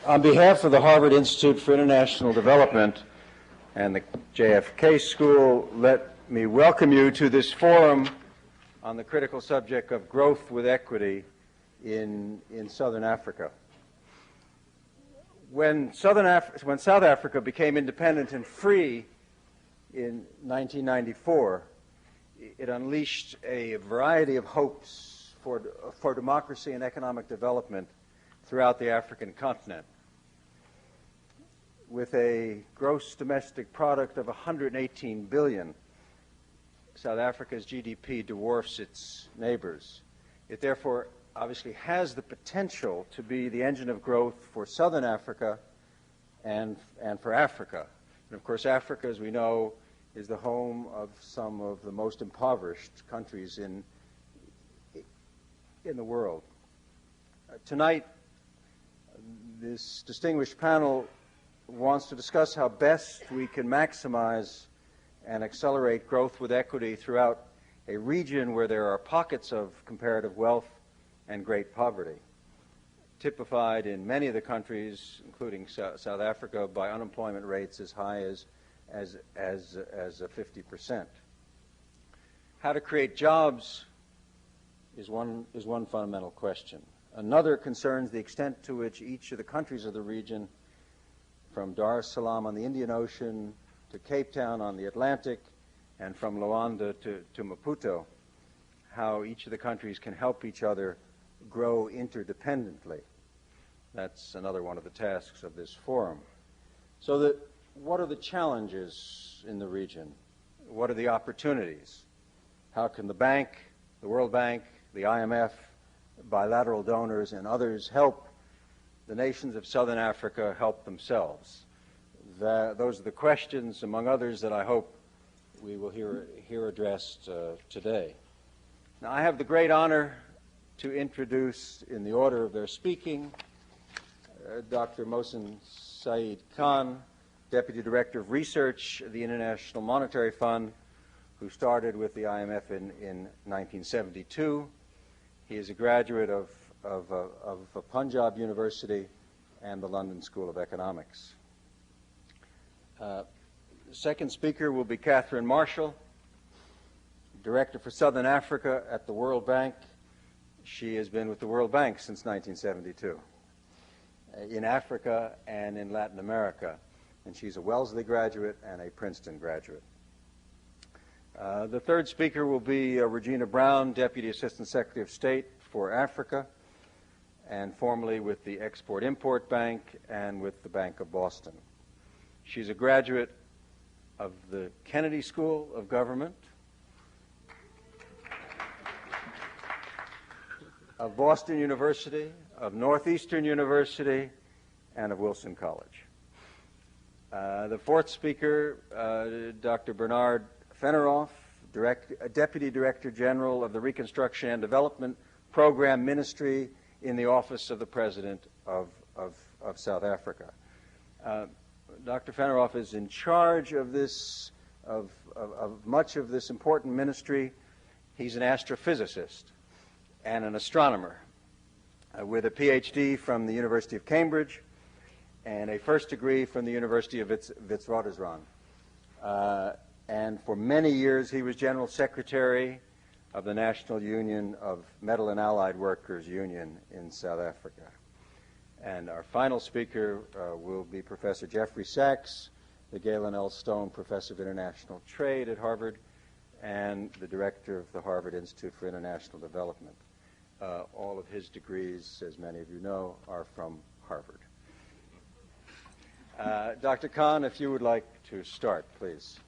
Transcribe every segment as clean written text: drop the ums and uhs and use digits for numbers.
On behalf of the Harvard Institute for International Development and the JFK School, let me welcome you to this forum on the critical subject of growth with equity in Southern Africa. When South Africa became independent and free in 1994, it unleashed a variety of hopes for democracy and economic development throughout the African continent. With a gross domestic product of 118 billion, South Africa's GDP dwarfs its neighbors. It therefore obviously has the potential to be the engine of growth for Southern Africa and for Africa. And of course, Africa, as we know, is the home of some of the most impoverished countries in the world. Tonight, this distinguished panel wants to discuss how best we can maximize and accelerate growth with equity throughout a region where there are pockets of comparative wealth and great poverty, typified in many of the countries, including South Africa, by unemployment rates as high as 50%. How to create jobs is one fundamental question. Another concerns the extent to which each of the countries of the region, from Dar es Salaam on the Indian Ocean to Cape Town on the Atlantic, and from Luanda to Maputo, how each of the countries can help each other grow interdependently. That's another one of the tasks of this forum. So what are the challenges in the region? What are the opportunities? How can the bank, the World Bank, the IMF, bilateral donors, and others help the nations of Southern Africa help themselves? Those are the questions, among others, that I hope we will hear addressed today. Now, I have the great honor to introduce, in the order of their speaking, Dr. Mohsen Saeed Khan, Deputy Director of Research at the International Monetary Fund, who started with the IMF in 1972. He is a graduate of Punjab University and the London School of Economics. The second speaker will be Catherine Marshall, Director for Southern Africa at the World Bank. She has been with the World Bank since 1972, in Africa and in Latin America, and she's a Wellesley graduate and a Princeton graduate. The third speaker will be Regina Brown, Deputy Assistant Secretary of State for Africa, and formerly with the Export-Import Bank and with the Bank of Boston. She's a graduate of the Kennedy School of Government, of Boston University, of Northeastern University, and of Wilson College. The fourth speaker, Dr. Bernard Fenneroff, Deputy Director General of the Reconstruction and Development Program Ministry in the Office of the President of South Africa. Dr. Fenneroff is in charge of much of this important ministry. He's an astrophysicist and an astronomer with a PhD from the University of Cambridge and a first degree from the University of Witwatersrand. And for many years, he was General Secretary of the National Union of Metal and Allied Workers Union in South Africa. And our final speaker will be Professor Jeffrey Sachs, the Galen L. Stone Professor of International Trade at Harvard and the Director of the Harvard Institute for International Development. All of his degrees, as many of you know, are from Harvard. Dr. Khan, if you would like to start, please.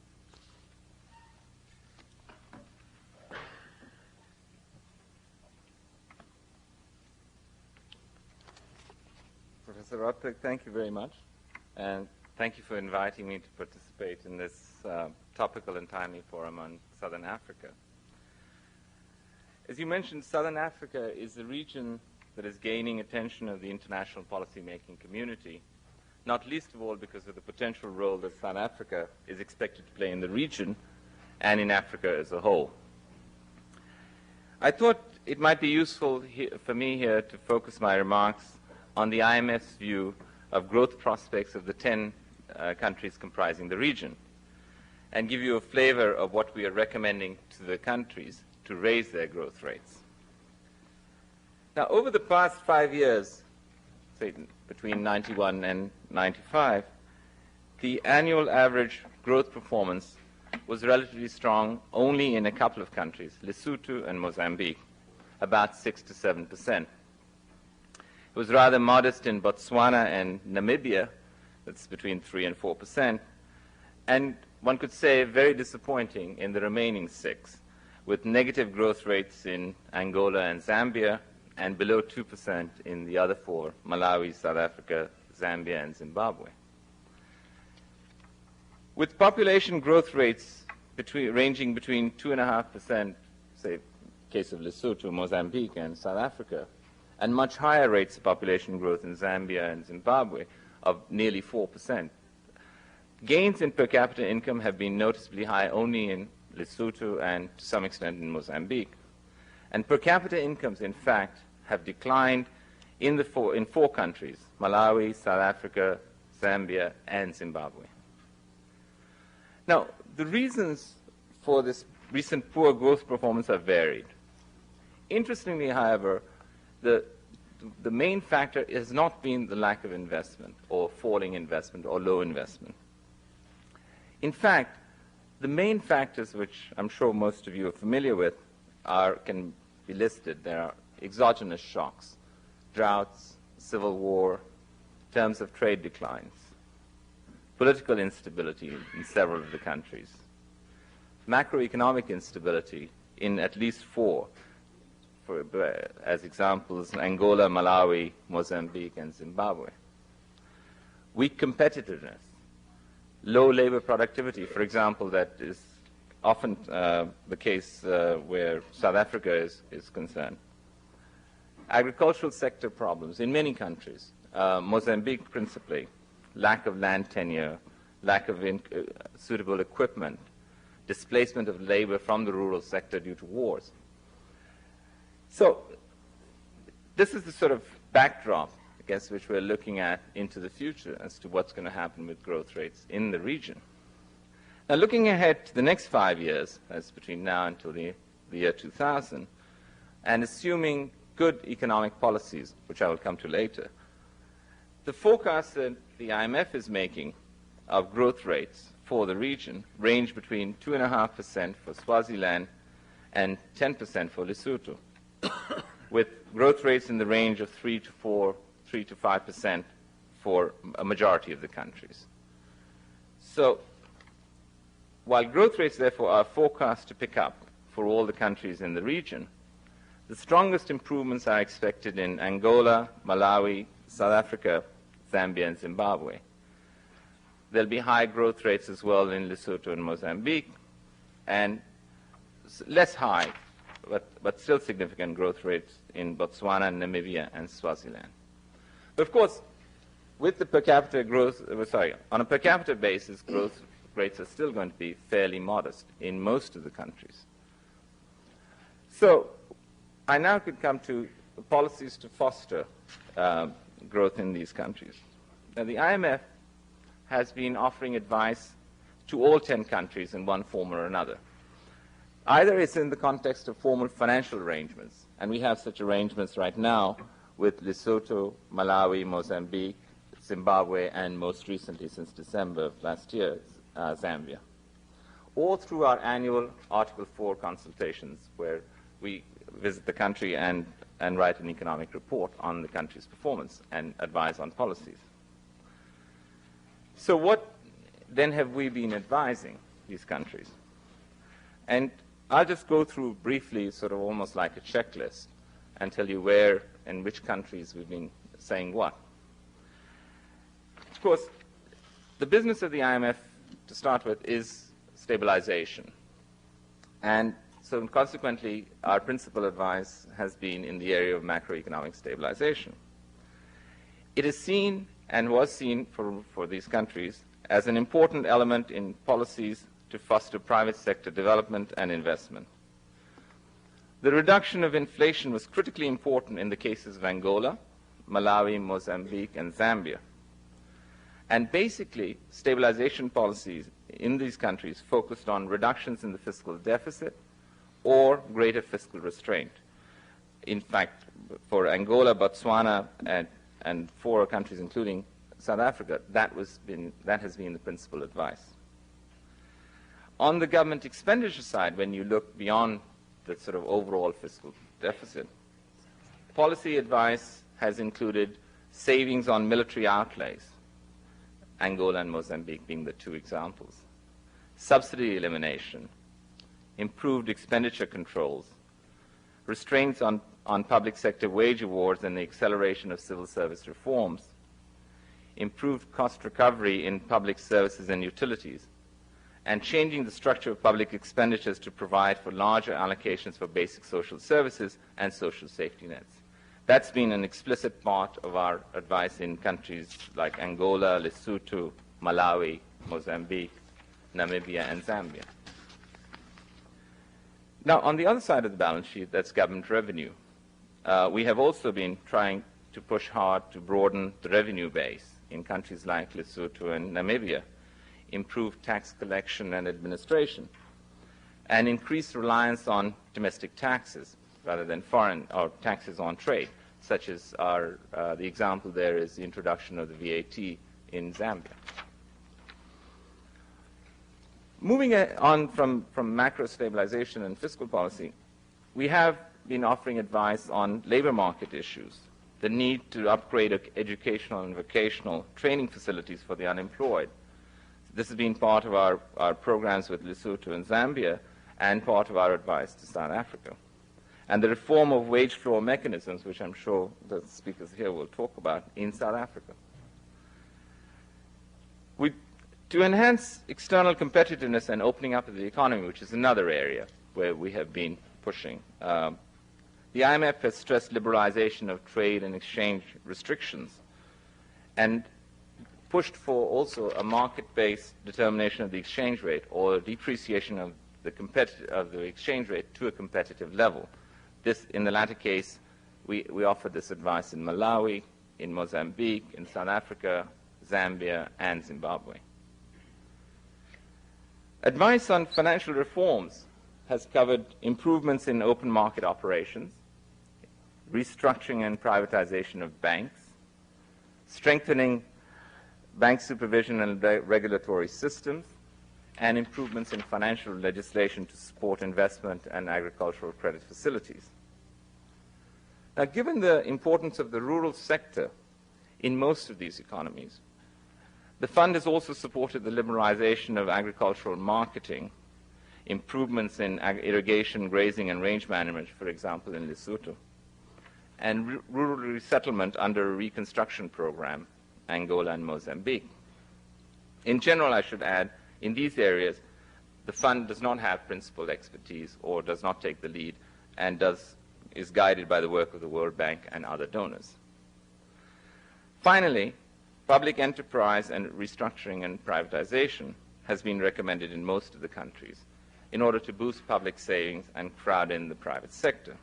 Professor Rodbeck, thank you very much, and thank you for inviting me to participate in this topical and timely forum on Southern Africa. As you mentioned, Southern Africa is a region that is gaining attention of the international policy-making community, not least of all because of the potential role that South Africa is expected to play in the region and in Africa as a whole. I thought it might be useful for me here to focus my remarks on the IMF's view of growth prospects of the 10 countries comprising the region, and give you a flavor of what we are recommending to the countries to raise their growth rates. Now, over the past 5 years, say between 91 and 95, the annual average growth performance was relatively strong only in a couple of countries, Lesotho and Mozambique, about 6 to 7%. It was rather modest in Botswana and Namibia, that's between 3 and 4%, and one could say very disappointing in the remaining 6, with negative growth rates in Angola and Zambia, and below 2% in the other 4, Malawi, South Africa, Zambia, and Zimbabwe. With population growth rates ranging between 2.5%, say, case of Lesotho, Mozambique, and South Africa, and much higher rates of population growth in Zambia and Zimbabwe of nearly 4%. Gains in per capita income have been noticeably high only in Lesotho and to some extent in Mozambique. And per capita incomes, in fact, have declined in 4 countries, Malawi, South Africa, Zambia, and Zimbabwe. Now, the reasons for this recent poor growth performance are varied. Interestingly, however, the main factor has not been the lack of investment or falling investment or low investment. In fact, the main factors, which I'm sure most of you are familiar with, can be listed. There are exogenous shocks, droughts, civil war, terms of trade declines, political instability in several of the countries, macroeconomic instability in at least 4, as examples, Angola, Malawi, Mozambique, and Zimbabwe. Weak competitiveness, low labor productivity, for example, that is often the case where South Africa is concerned. Agricultural sector problems in many countries, Mozambique principally, lack of land tenure, lack of suitable equipment, displacement of labor from the rural sector due to wars. So this is the sort of backdrop against which we're looking at into the future as to what's going to happen with growth rates in the region. Now, looking ahead to the next 5 years, that's between now until the year 2000, and assuming good economic policies, which I will come to later, the forecast that the IMF is making of growth rates for the region range between 2.5% for Swaziland and 10% for Lesotho, with growth rates in the range of 3 to 5% for a majority of the countries. So, while growth rates, therefore, are forecast to pick up for all the countries in the region, the strongest improvements are expected in Angola, Malawi, South Africa, Zambia, and Zimbabwe. There'll be high growth rates as well in Lesotho and Mozambique, and less high, but still significant growth rates in Botswana, Namibia, and Swaziland. But of course, with the per capita growth, on a per capita basis, growth rates are still going to be fairly modest in most of the countries. So I now could come to policies to foster growth in these countries. Now, the IMF has been offering advice to all 10 countries in one form or another. Either it's in the context of formal financial arrangements, and we have such arrangements right now with Lesotho, Malawi, Mozambique, Zimbabwe, and most recently, since December of last year, Zambia. Or through our annual Article 4 consultations, where we visit the country and write an economic report on the country's performance and advise on policies. So what then have we been advising these countries? And I'll just go through briefly, sort of almost like a checklist, and tell you where and which countries we've been saying what. Of course, the business of the IMF, to start with, is stabilization. And so consequently, our principal advice has been in the area of macroeconomic stabilization. It is seen and was seen for these countries as an important element in policies to foster private sector development and investment. The reduction of inflation was critically important in the cases of Angola, Malawi, Mozambique, and Zambia. And basically, stabilization policies in these countries focused on reductions in the fiscal deficit or greater fiscal restraint. In fact, for Angola, Botswana, and 4 countries, including South Africa, that has been the principal advice. On the government expenditure side, when you look beyond the sort of overall fiscal deficit, policy advice has included savings on military outlays, Angola and Mozambique being the 2 examples, subsidy elimination, improved expenditure controls, restraints on public sector wage awards and the acceleration of civil service reforms, improved cost recovery in public services and utilities, and changing the structure of public expenditures to provide for larger allocations for basic social services and social safety nets. That's been an explicit part of our advice in countries like Angola, Lesotho, Malawi, Mozambique, Namibia, and Zambia. Now, on the other side of the balance sheet, that's government revenue. We have also been trying to push hard to broaden the revenue base in countries like Lesotho and Namibia, improve tax collection and administration, and increase reliance on domestic taxes rather than foreign or taxes on trade, such as the example there is the introduction of the VAT in Zambia. Moving on from macro stabilization and fiscal policy, we have been offering advice on labor market issues, the need to upgrade educational and vocational training facilities for the unemployed. This has been part of our programs with Lesotho and Zambia and part of our advice to South Africa. And the reform of wage floor mechanisms, which I'm sure the speakers here will talk about, in South Africa. To enhance external competitiveness and opening up of the economy, which is another area where we have been pushing, the IMF has stressed liberalization of trade and exchange restrictions and pushed for also a market-based determination of the exchange rate or depreciation of the exchange rate to a competitive level. This, in the latter case, we offered this advice in Malawi, in Mozambique, in South Africa, Zambia, and Zimbabwe. Advice on financial reforms has covered improvements in open market operations, restructuring and privatization of banks, strengthening bank supervision and regulatory systems, and improvements in financial legislation to support investment and agricultural credit facilities. Now, given the importance of the rural sector in most of these economies, the fund has also supported the liberalization of agricultural marketing, improvements in irrigation, grazing, and range management, for example, in Lesotho, and rural resettlement under a Reconstruction program, Angola and Mozambique. In general, I should add, in these areas, the fund does not have principal expertise or does not take the lead and is guided by the work of the World Bank and other donors. Finally, public enterprise and restructuring and privatization has been recommended in most of the countries in order to boost public savings and crowd in the private sector.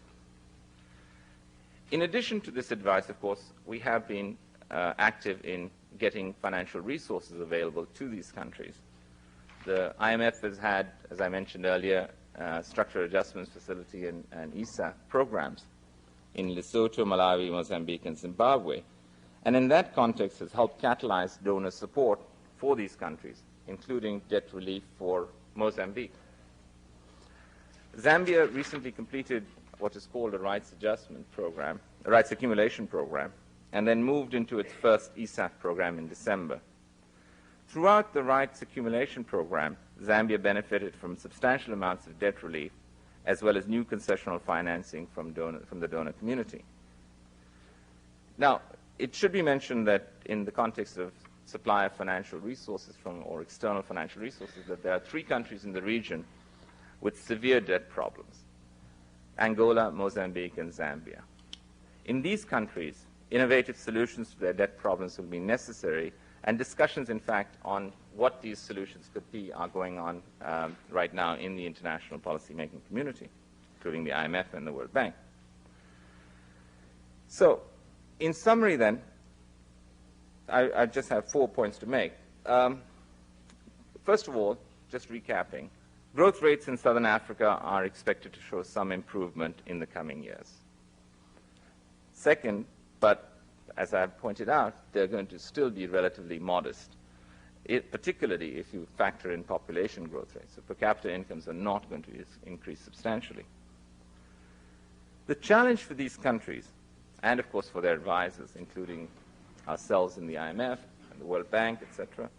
In addition to this advice, of course, we have been active in getting financial resources available to these countries. The IMF has had, as I mentioned earlier, Structural Adjustments Facility and ESA programs in Lesotho, Malawi, Mozambique, and Zimbabwe. And in that context has helped catalyze donor support for these countries, including debt relief for Mozambique. Zambia recently completed what is called a rights adjustment program, a rights accumulation program, and then moved into its first ESAF program in December. Throughout the rights accumulation program, Zambia benefited from substantial amounts of debt relief, as well as new concessional financing from the donor community. Now, it should be mentioned that in the context of supply of financial resources or external financial resources, that there are 3 countries in the region with severe debt problems: Angola, Mozambique, and Zambia. In these countries, innovative solutions to their debt problems will be necessary, and discussions, in fact, on what these solutions could be are going on right now in the international policy-making community, including the IMF and the World Bank. So, in summary then, I just have 4 points to make. First of all, just recapping, growth rates in Southern Africa are expected to show some improvement in the coming years. Second, but as I have pointed out, they're going to still be relatively modest, particularly if you factor in population growth rates. So per capita incomes are not going to increase substantially. The challenge for these countries, and of course for their advisors, including ourselves in the IMF and the World Bank, etc.,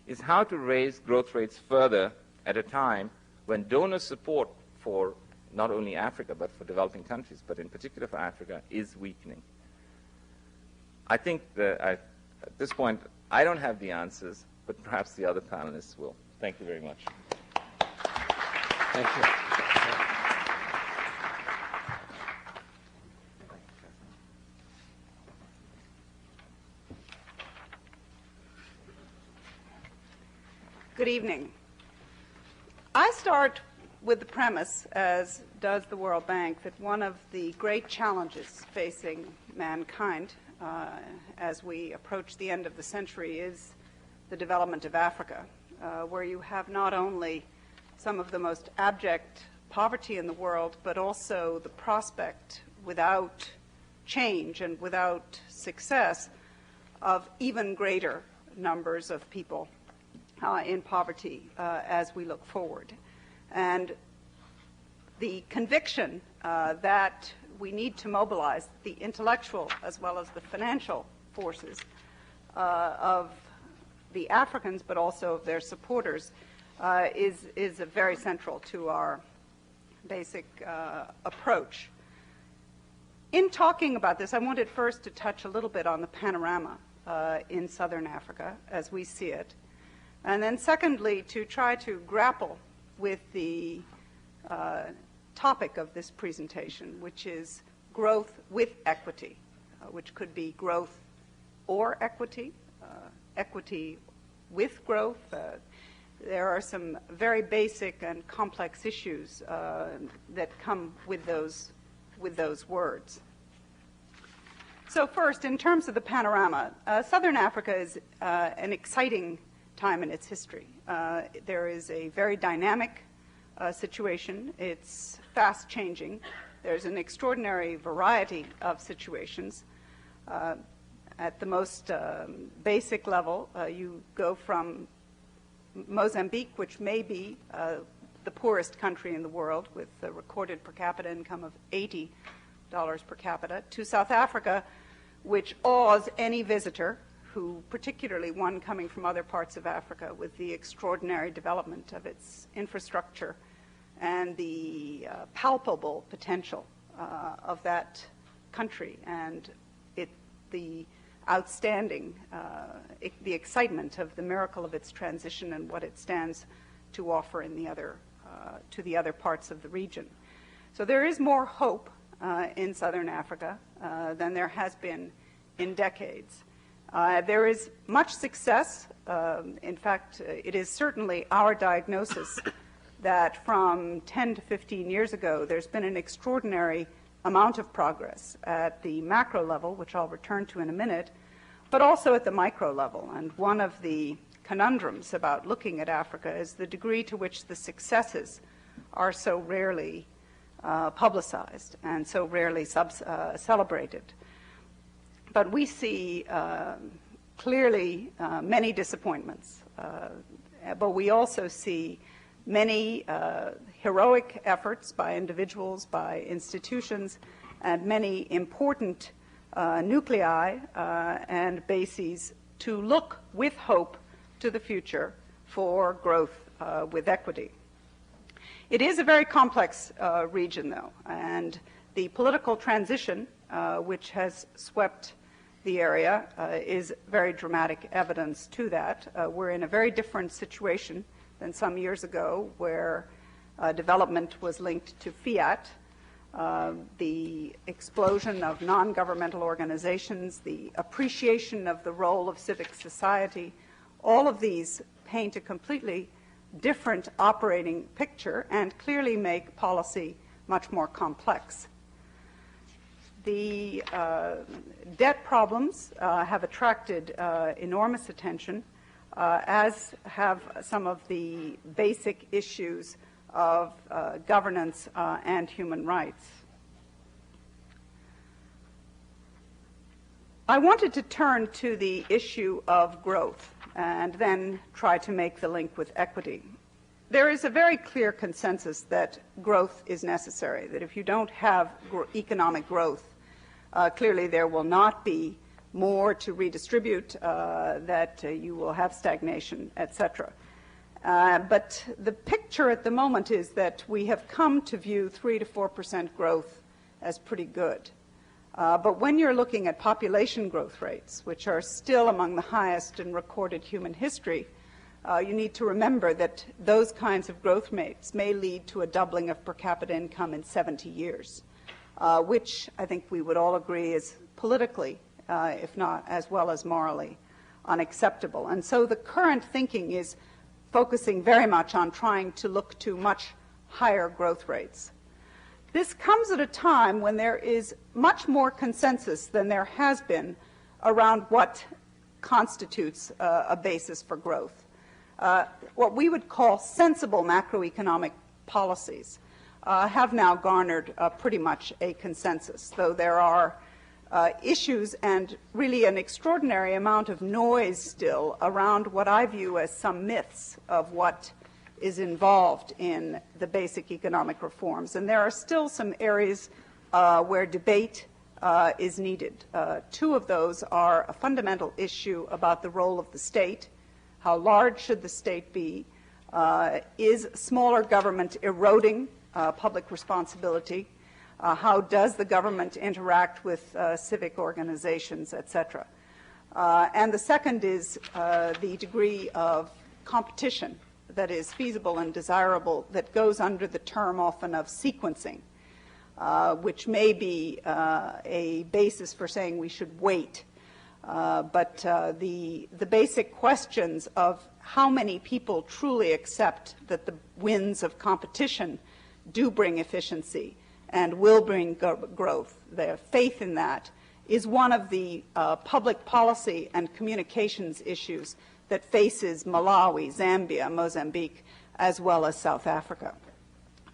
is how to raise growth rates further at a time when donor support for not only Africa but for developing countries, but in particular for Africa, is weakening. I think that at this point, I don't have the answers, but perhaps the other panelists will. Thank you very much. Thank you. Good evening. I start with the premise, as does the World Bank, that one of the great challenges facing mankind as we approach the end of the century is the development of Africa, where you have not only some of the most abject poverty in the world, but also the prospect, without change and without success, of even greater numbers of people in poverty as we look forward. And the conviction that we need to mobilize the intellectual as well as the financial forces of the Africans, but also of their supporters, is very central to our basic approach. In talking about this, I wanted first to touch a little bit on the panorama in Southern Africa as we see it, and then secondly, to try to grapple with the topic of this presentation, which is growth with equity, which could be growth or equity, equity with growth. There are some very basic and complex issues that come with those words. So first, in terms of the panorama, Southern Africa is an exciting time in its history. There is a very dynamic situation. It's fast changing. There's an extraordinary variety of situations. At the most basic level, you go from Mozambique, which may be the poorest country in the world with a recorded per capita income of $80 per capita, to South Africa, which awes any visitor, who, particularly one coming from other parts of Africa, with the extraordinary development of its infrastructure and the palpable potential of that country, and the outstanding, the excitement of the miracle of its transition and what it stands to offer in to the other parts of the region. So there is more hope in Southern Africa than there has been in decades. There is much success. In fact, it is certainly our diagnosis that from 10 to 15 years ago, there's been an extraordinary amount of progress at the macro level, which I'll return to in a minute, but also at the micro level. And one of the conundrums about looking at Africa is the degree to which the successes are so rarely publicized and so rarely celebrated. But we see clearly many disappointments, but we also see many heroic efforts by individuals, by institutions, and many important nuclei and bases to look with hope to the future for growth with equity. It is a very complex region, though, and the political transition which has swept the area is very dramatic evidence to that. We're in a very different situation than some years ago, where development was linked to fiat. The explosion of non-governmental organizations, the appreciation of the role of civic society, all of these paint a completely different operating picture and clearly make policy much more complex. The debt problems have attracted enormous attention, as have some of the basic issues of governance and human rights. I wanted to turn to the issue of growth and then try to make the link with equity. There is a very clear consensus that growth is necessary, that if you don't have economic growth, clearly there will not be more to redistribute, that you will have stagnation, etc. But the picture at the moment is that we have come to view 3 to 4% growth as pretty good. But when you're looking at population growth rates, which are still among the highest in recorded human history, you need to remember that those kinds of growth rates may lead to a doubling of per capita income in 70 years, which I think we would all agree is politically, if not as well as morally, unacceptable. And so the current thinking is focusing very much on trying to look to much higher growth rates. This comes at a time when there is much more consensus than there has been around what constitutes a basis for growth. What we would call sensible macroeconomic policies have now garnered pretty much a consensus, though there are issues and really an extraordinary amount of noise still around what I view as some myths of what is involved in the basic economic reforms. And there are still some areas where debate is needed. Two of those are a fundamental issue about the role of the state. How large should the state be? Is smaller government eroding public responsibility? How does the government interact with civic organizations, etc.? And the second is the degree of competition that is feasible and desirable that goes under the term often of sequencing, which may be a basis for saying we should wait. But the basic questions of how many people truly accept that the winds of competition do bring efficiency and will bring growth, their faith in that, is one of the public policy and communications issues that faces Malawi, Zambia, Mozambique, as well as South Africa.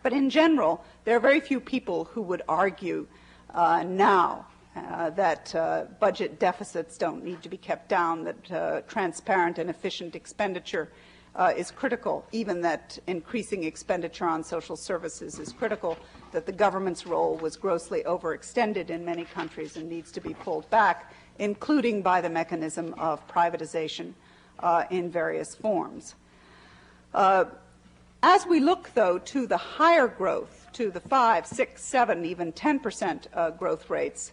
But in general, there are very few people who would argue now that budget deficits don't need to be kept down, that transparent and efficient expenditure is critical, even that increasing expenditure on social services is critical, that the government's role was grossly overextended in many countries and needs to be pulled back, including by the mechanism of privatization in various forms. As we look, though, to the higher growth, to the 5, 6, 7, even 10% growth rates,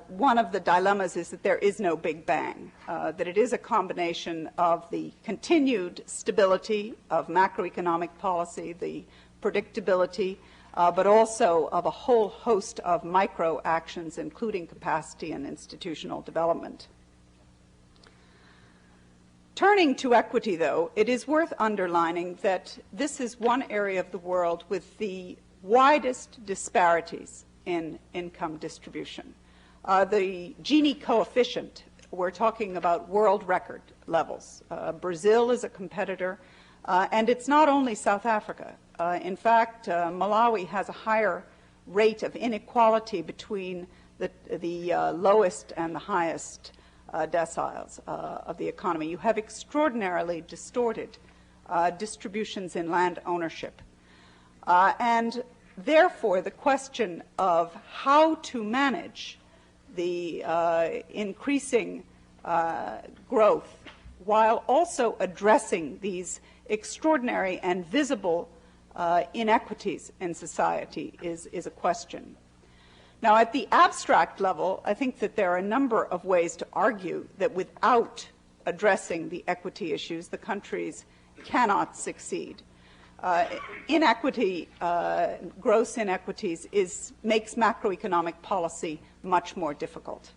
one of the dilemmas is that there is no big bang, that it is a combination of the continued stability of macroeconomic policy, the predictability, but also of a whole host of micro actions, including capacity and institutional development. Turning to equity, though, it is worth underlining that this is one area of the world with the widest disparities in income distribution. The Gini coefficient, we're talking about world record levels. Brazil is a competitor, and it's not only South Africa. In fact, Malawi has a higher rate of inequality between the lowest and the highest deciles of the economy. You have extraordinarily distorted distributions in land ownership. And therefore, the question of how to manage the increasing growth while also addressing these extraordinary and visible inequities in society is a question. Now, at the abstract level, I think that there are a number of ways to argue that without addressing the equity issues, the countries cannot succeed. Inequity, gross inequities, makes macroeconomic policy much more difficult.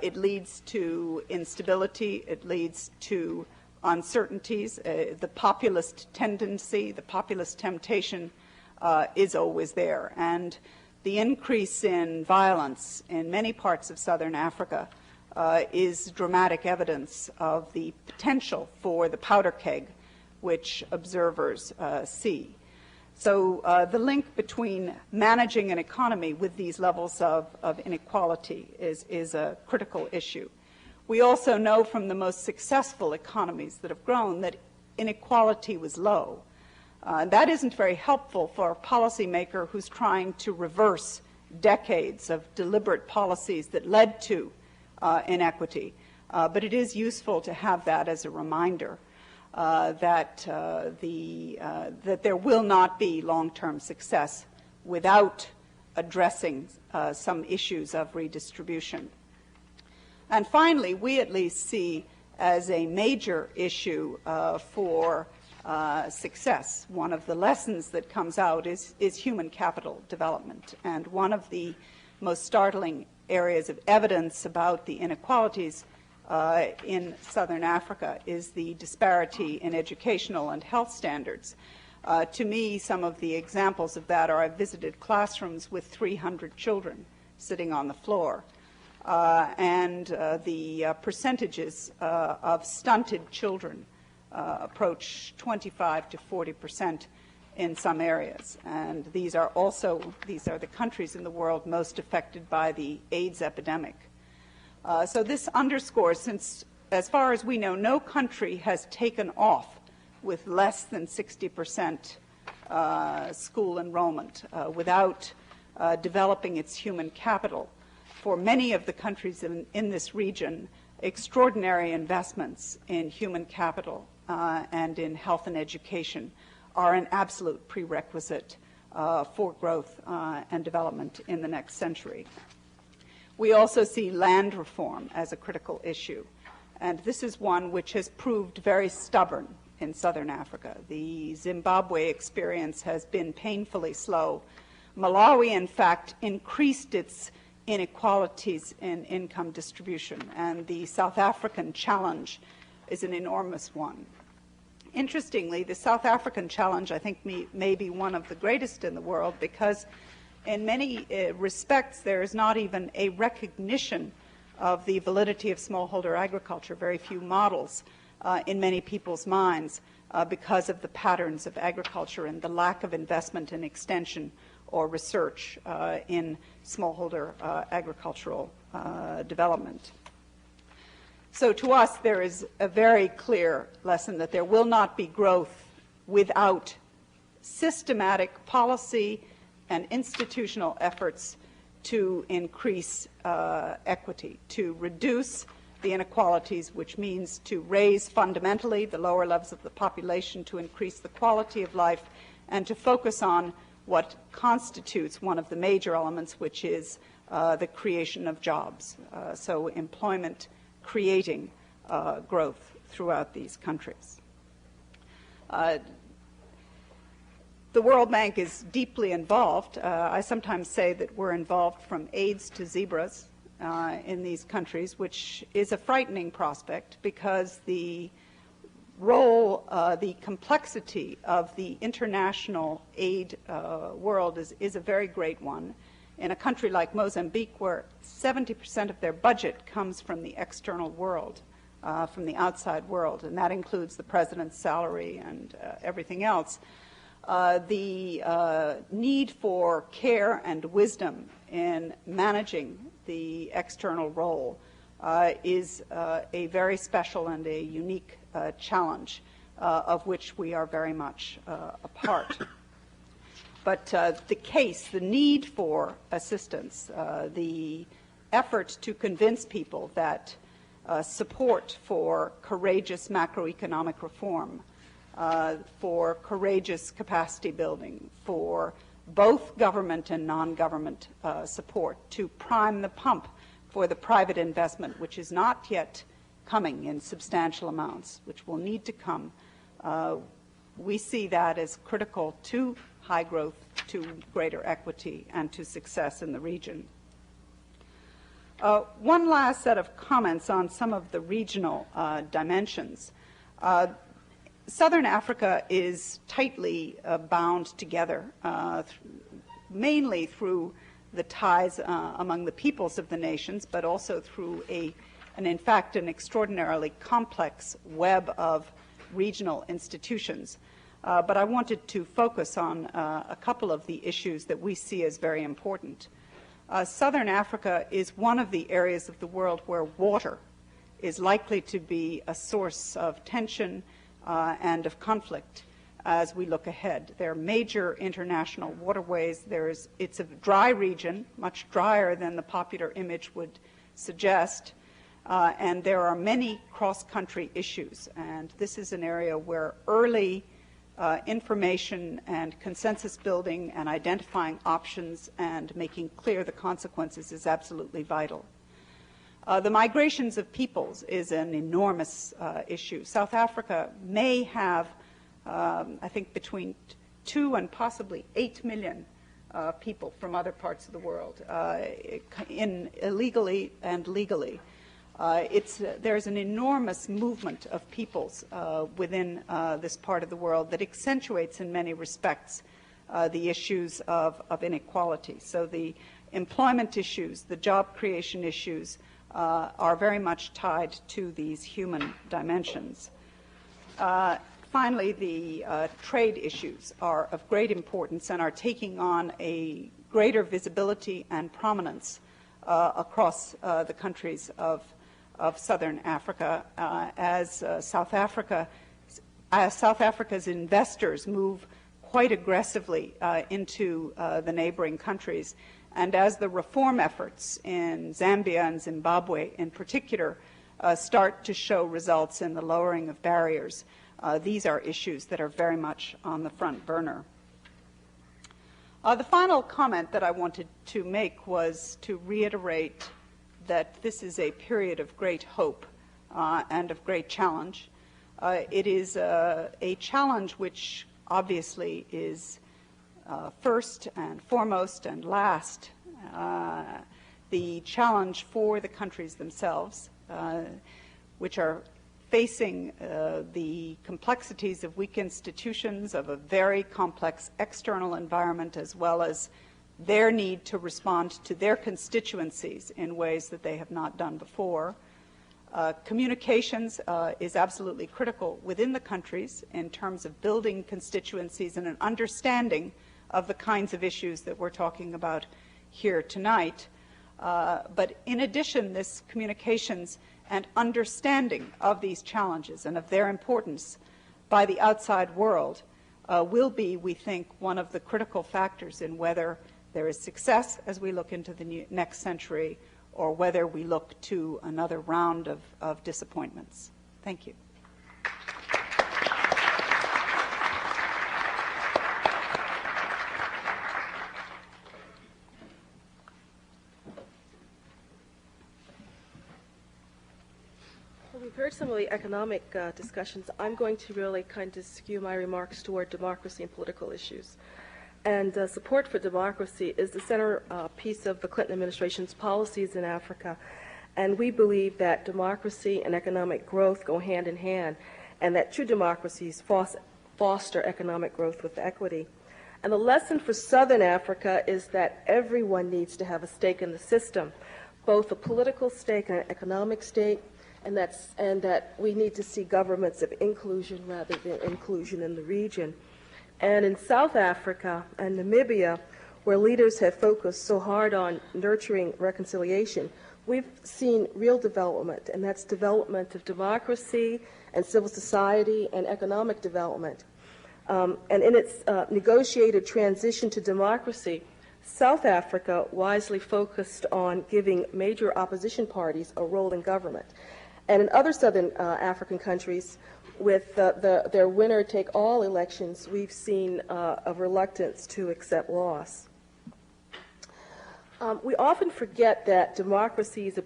It leads to instability. It leads to uncertainties. The populist tendency, the populist temptation is always there. And the increase in violence in many parts of southern Africa is dramatic evidence of the potential for the powder keg which observers see. So the link between managing an economy with these levels of inequality is a critical issue. We also know from the most successful economies that have grown that inequality was low. That isn't very helpful for a policymaker who's trying to reverse decades of deliberate policies that led to inequity. But it is useful to have that as a reminder that there will not be long-term success without addressing some issues of redistribution. And finally, we at least see as a major issue for success, one of the lessons that comes out is human capital development. And one of the most startling areas of evidence about the inequalities in southern Africa is the disparity in educational and health standards. To me, some of the examples of that are I've visited classrooms with 300 children sitting on the floor. And the percentages of stunted children approach 25 to 40% in some areas. And these are the countries in the world most affected by the AIDS epidemic. So this underscores, since as far as we know, no country has taken off with less than 60% school enrollment without developing its human capital. For many of the countries in this region, extraordinary investments in human capital and in health and education are an absolute prerequisite for growth and development in the next century. We also see land reform as a critical issue, and this is one which has proved very stubborn in southern Africa. The Zimbabwe experience has been painfully slow. Malawi, in fact, increased its inequalities in income distribution, and the South African challenge is an enormous one. Interestingly, the South African challenge, I think, may be one of the greatest in the world because in many respects there is not even a recognition of the validity of smallholder agriculture, very few models in many people's minds because of the patterns of agriculture and the lack of investment in extension or research in smallholder agricultural development. So to us, there is a very clear lesson that there will not be growth without systematic policy and institutional efforts to increase equity, to reduce the inequalities, which means to raise fundamentally the lower levels of the population, to increase the quality of life, and to focus on what constitutes one of the major elements, which is the creation of jobs. So employment creating growth throughout these countries. The World Bank is deeply involved. I sometimes say that we're involved from AIDS to zebras in these countries, which is a frightening prospect because the role, the complexity of the international aid world is a very great one. In a country like Mozambique, where 70% of their budget comes from the external world, from the outside world, and that includes the president's salary and everything else, the need for care and wisdom in managing the external role is a very special and a unique challenge of which we are very much a part. But the need for assistance, the effort to convince people that support for courageous macroeconomic reform, for courageous capacity building, for both government and non-government support to prime the pump for the private investment, which is not yet coming in substantial amounts, which will need to come. We see that as critical to high growth, to greater equity, and to success in the region. One last set of comments on some of the regional dimensions. Southern Africa is tightly bound together, mainly through the ties among the peoples of the nations, but also through in fact, an extraordinarily complex web of regional institutions. But I wanted to focus on a couple of the issues that we see as very important. Southern Africa is one of the areas of the world where water is likely to be a source of tension and of conflict as we look ahead. There are major international waterways. It's a dry region, much drier than the popular image would suggest, and there are many cross-country issues. And this is an area where early information and consensus building and identifying options and making clear the consequences is absolutely vital. The migrations of peoples is an enormous issue. South Africa may have, I think, between 2 and possibly 8 million people from other parts of the world, illegally and legally. There's an enormous movement of peoples within this part of the world that accentuates in many respects the issues of inequality. So the employment issues, the job creation issues are very much tied to these human dimensions. Finally, the trade issues are of great importance and are taking on a greater visibility and prominence across the countries of Southern Africa as South Africa's investors move quite aggressively into the neighboring countries, and as the reform efforts in Zambia and Zimbabwe in particular start to show results in the lowering of barriers, these are issues that are very much on the front burner. The final comment that I wanted to make was to reiterate that this is a period of great hope and of great challenge. It is a challenge which obviously is first and foremost and last the challenge for the countries themselves, which are facing the complexities of weak institutions, of a very complex external environment, as well as their need to respond to their constituencies in ways that they have not done before. Communications is absolutely critical within the countries in terms of building constituencies and an understanding of the kinds of issues that we're talking about here tonight. But in addition, this communications and understanding of these challenges and of their importance by the outside world will be, we think, one of the critical factors in whether there is success as we look into the next century, or whether we look to another round of disappointments. Thank you. Well, we've heard some of the economic discussions. I'm going to really kind of skew my remarks toward democracy and political issues. And support for democracy is the centerpiece of the Clinton administration's policies in Africa. And we believe that democracy and economic growth go hand in hand, and that true democracies foster economic growth with equity. And the lesson for Southern Africa is that everyone needs to have a stake in the system, both a political stake and an economic stake, and that we need to see governments of inclusion rather than inclusion in the region. And in South Africa and Namibia, where leaders have focused so hard on nurturing reconciliation, we've seen real development, and that's development of democracy and civil society and economic development. And in its negotiated transition to democracy, South Africa wisely focused on giving major opposition parties a role in government. And in other Southern African countries, with their winner-take-all elections, we've seen a reluctance to accept loss. We often forget that democracy is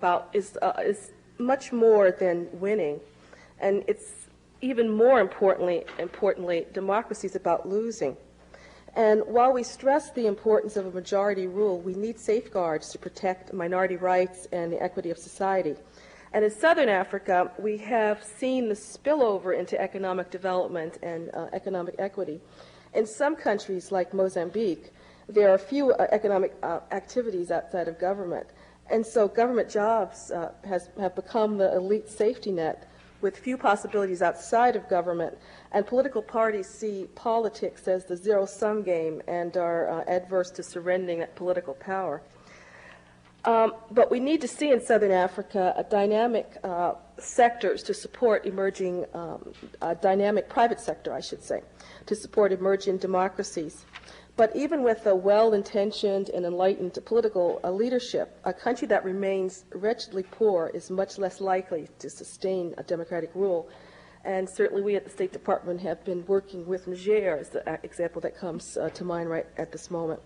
much more than winning, and it's even more importantly, democracy is about losing. And while we stress the importance of a majority rule, we need safeguards to protect minority rights and the equity of society. And in Southern Africa, we have seen the spillover into economic development and economic equity. In some countries, like Mozambique, there are few economic activities outside of government. And so government jobs have become the elite safety net with few possibilities outside of government. And political parties see politics as the zero-sum game and are adverse to surrendering that political power. But we need to see in Southern Africa a dynamic sectors to support emerging, dynamic private sector, I should say, to support emerging democracies. But even with a well-intentioned and enlightened political leadership, a country that remains wretchedly poor is much less likely to sustain a democratic rule. And certainly we at the State Department have been working with Niger as the example that comes to mind right at this moment.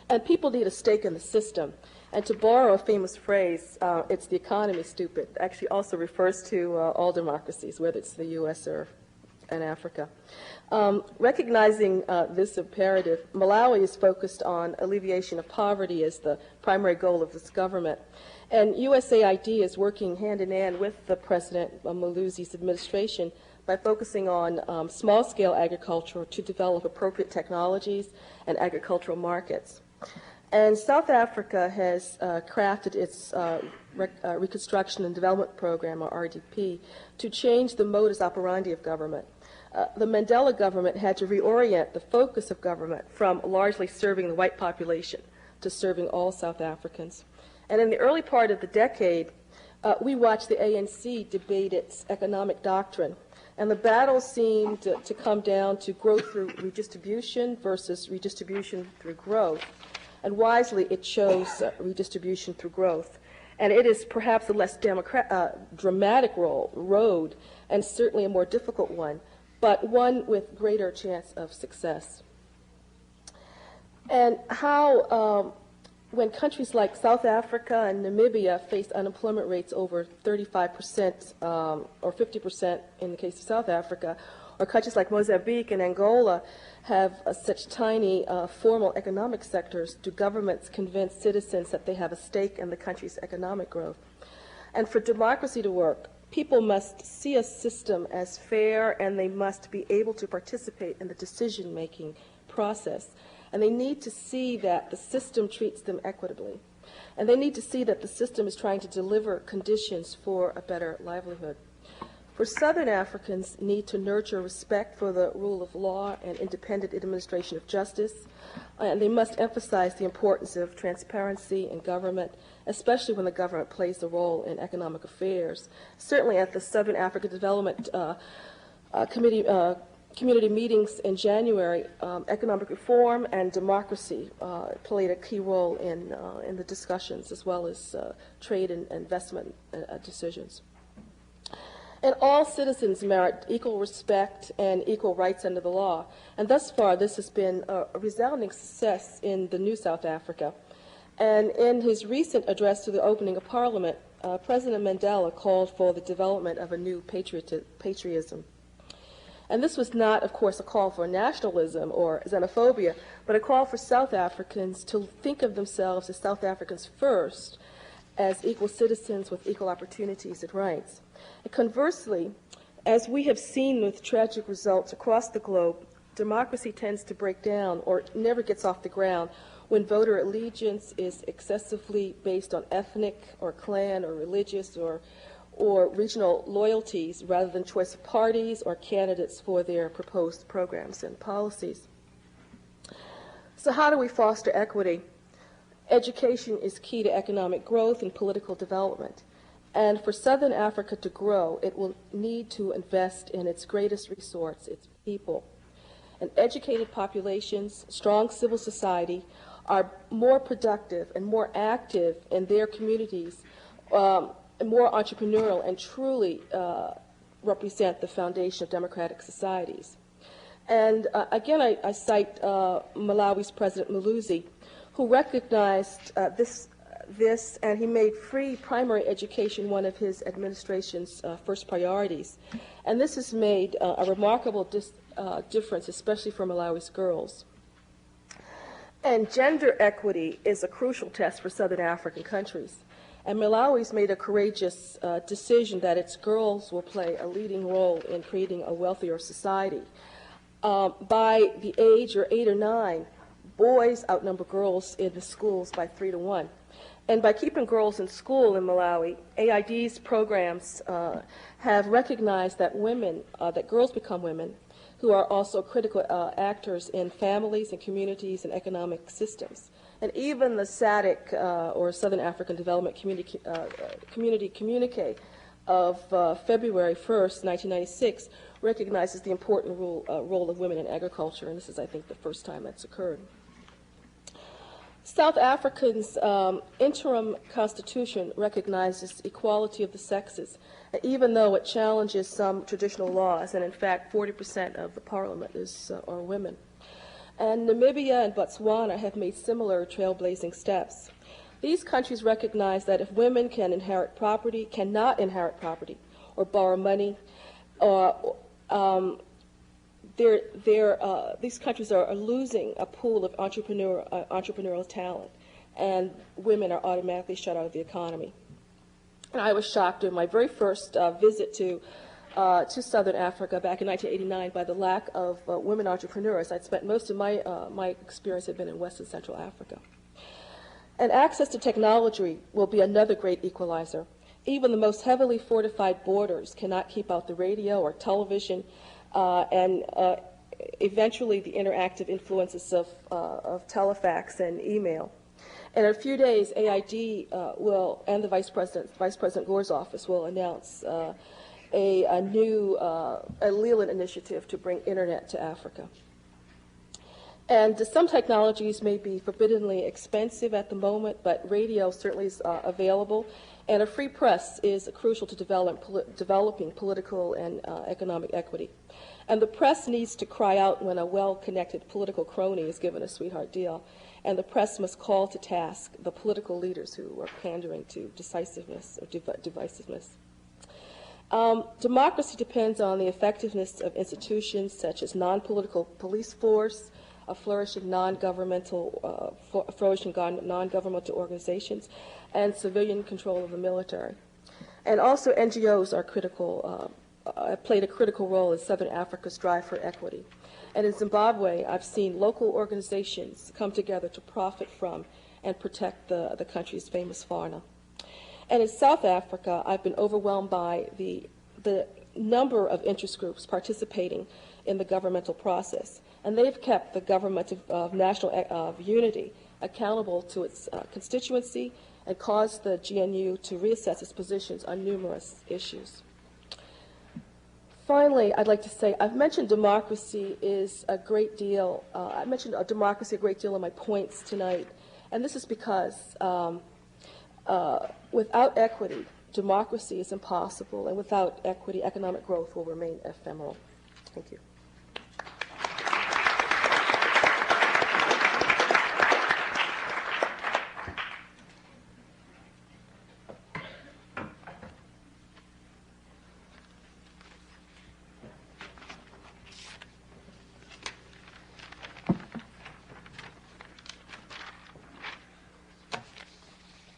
And people need a stake in the system. And to borrow a famous phrase, it's the economy, stupid, actually also refers to all democracies, whether it's the U.S. or in Africa. Recognizing this imperative, Malawi is focused on alleviation of poverty as the primary goal of this government. And USAID is working hand in hand with the President Maluzi's administration by focusing on small-scale agriculture to develop appropriate technologies and agricultural markets. And South Africa has crafted its Reconstruction and Development Program, or RDP, to change the modus operandi of government. The Mandela government had to reorient the focus of government from largely serving the white population to serving all South Africans. And in the early part of the decade, we watched the ANC debate its economic doctrine. And the battle seemed to come down to growth through redistribution versus redistribution through growth. And wisely, it chose redistribution through growth. And it is perhaps a less dramatic road, and certainly a more difficult one, but one with greater chance of success. And how, when countries like South Africa and Namibia face unemployment rates over 35% or 50% in the case of South Africa, or countries like Mozambique and Angola have such tiny formal economic sectors, do governments convince citizens that they have a stake in the country's economic growth? And for democracy to work, people must see a system as fair, and they must be able to participate in the decision-making process. And they need to see that the system treats them equitably. And they need to see that the system is trying to deliver conditions for a better livelihood. For Southern Africans need to nurture respect for the rule of law and independent administration of justice, and they must emphasize the importance of transparency in government, especially when the government plays a role in economic affairs. Certainly at the Southern Africa Development Community meetings in January, economic reform and democracy played a key role in the discussions, as well as trade and investment decisions. And all citizens merit equal respect and equal rights under the law. And thus far, this has been a resounding success in the new South Africa. And in his recent address to the opening of Parliament, President Mandela called for the development of a new patriotism. And this was not, of course, a call for nationalism or xenophobia, but a call for South Africans to think of themselves as South Africans first, as equal citizens with equal opportunities and rights. And conversely, as we have seen with tragic results across the globe, democracy tends to break down or never gets off the ground when voter allegiance is excessively based on ethnic or clan or religious or regional loyalties rather than choice of parties or candidates for their proposed programs and policies. So how do we foster equity? Education is key to economic growth and political development. And for Southern Africa to grow, it will need to invest in its greatest resource, its people. And educated populations, strong civil society, are more productive and more active in their communities, more entrepreneurial, and truly represent the foundation of democratic societies. And again, I cite Malawi's President Maluzi, who recognized this, and he made free primary education one of his administration's first priorities. And this has made a remarkable difference, especially for Malawi's girls. And gender equity is a crucial test for Southern African countries. And Malawi's made a courageous decision that its girls will play a leading role in creating a wealthier society. By the age of 8 or 9, boys outnumber girls in the schools by 3 to 1. And by keeping girls in school in Malawi, AID's programs have recognized that that girls become women who are also critical actors in families and communities and economic systems. And even the SADC, or Southern African Development Community Communique of February 1st, 1996, recognizes the important role of women in agriculture, and this is, I think, the first time that's occurred. South Africa's interim constitution recognizes equality of the sexes, even though it challenges some traditional laws, and in fact 40% of the parliament are women. And Namibia and Botswana have made similar trailblazing steps. These countries recognize that if women cannot inherit property, or borrow money, these countries are losing a pool of entrepreneurial talent, and women are automatically shut out of the economy. And I was shocked during my very first visit to Southern Africa back in 1989 by the lack of women entrepreneurs. I'd spent most of my experience had been in West and Central Africa. And access to technology will be another great equalizer. Even the most heavily fortified borders cannot keep out the radio or television, and eventually the interactive influences of telefax and email. And in a few days, AID and the Vice President Gore's office will announce a new Leland initiative to bring internet to Africa. And some technologies may be forbiddingly expensive at the moment, but radio certainly is available. And a free press is crucial to developing political and economic equity. And the press needs to cry out when a well-connected political crony is given a sweetheart deal. And the press must call to task the political leaders who are pandering to decisiveness or divisiveness. Democracy depends on the effectiveness of institutions such as non-political police force, flourishing non-governmental organizations, and civilian control of the military. And also NGOs are critical, played a critical role in Southern Africa's drive for equity. And in Zimbabwe, I've seen local organizations come together to profit from and protect the country's famous fauna. And in South Africa, I've been overwhelmed by the number of interest groups participating in the governmental process. And they've kept the government of national unity accountable to its constituency and caused the GNU to reassess its positions on numerous issues. Finally, I'd like to say I've mentioned democracy is a great deal. I mentioned democracy a great deal in my points tonight, and this is because without equity, democracy is impossible, and without equity, economic growth will remain ephemeral. Thank you.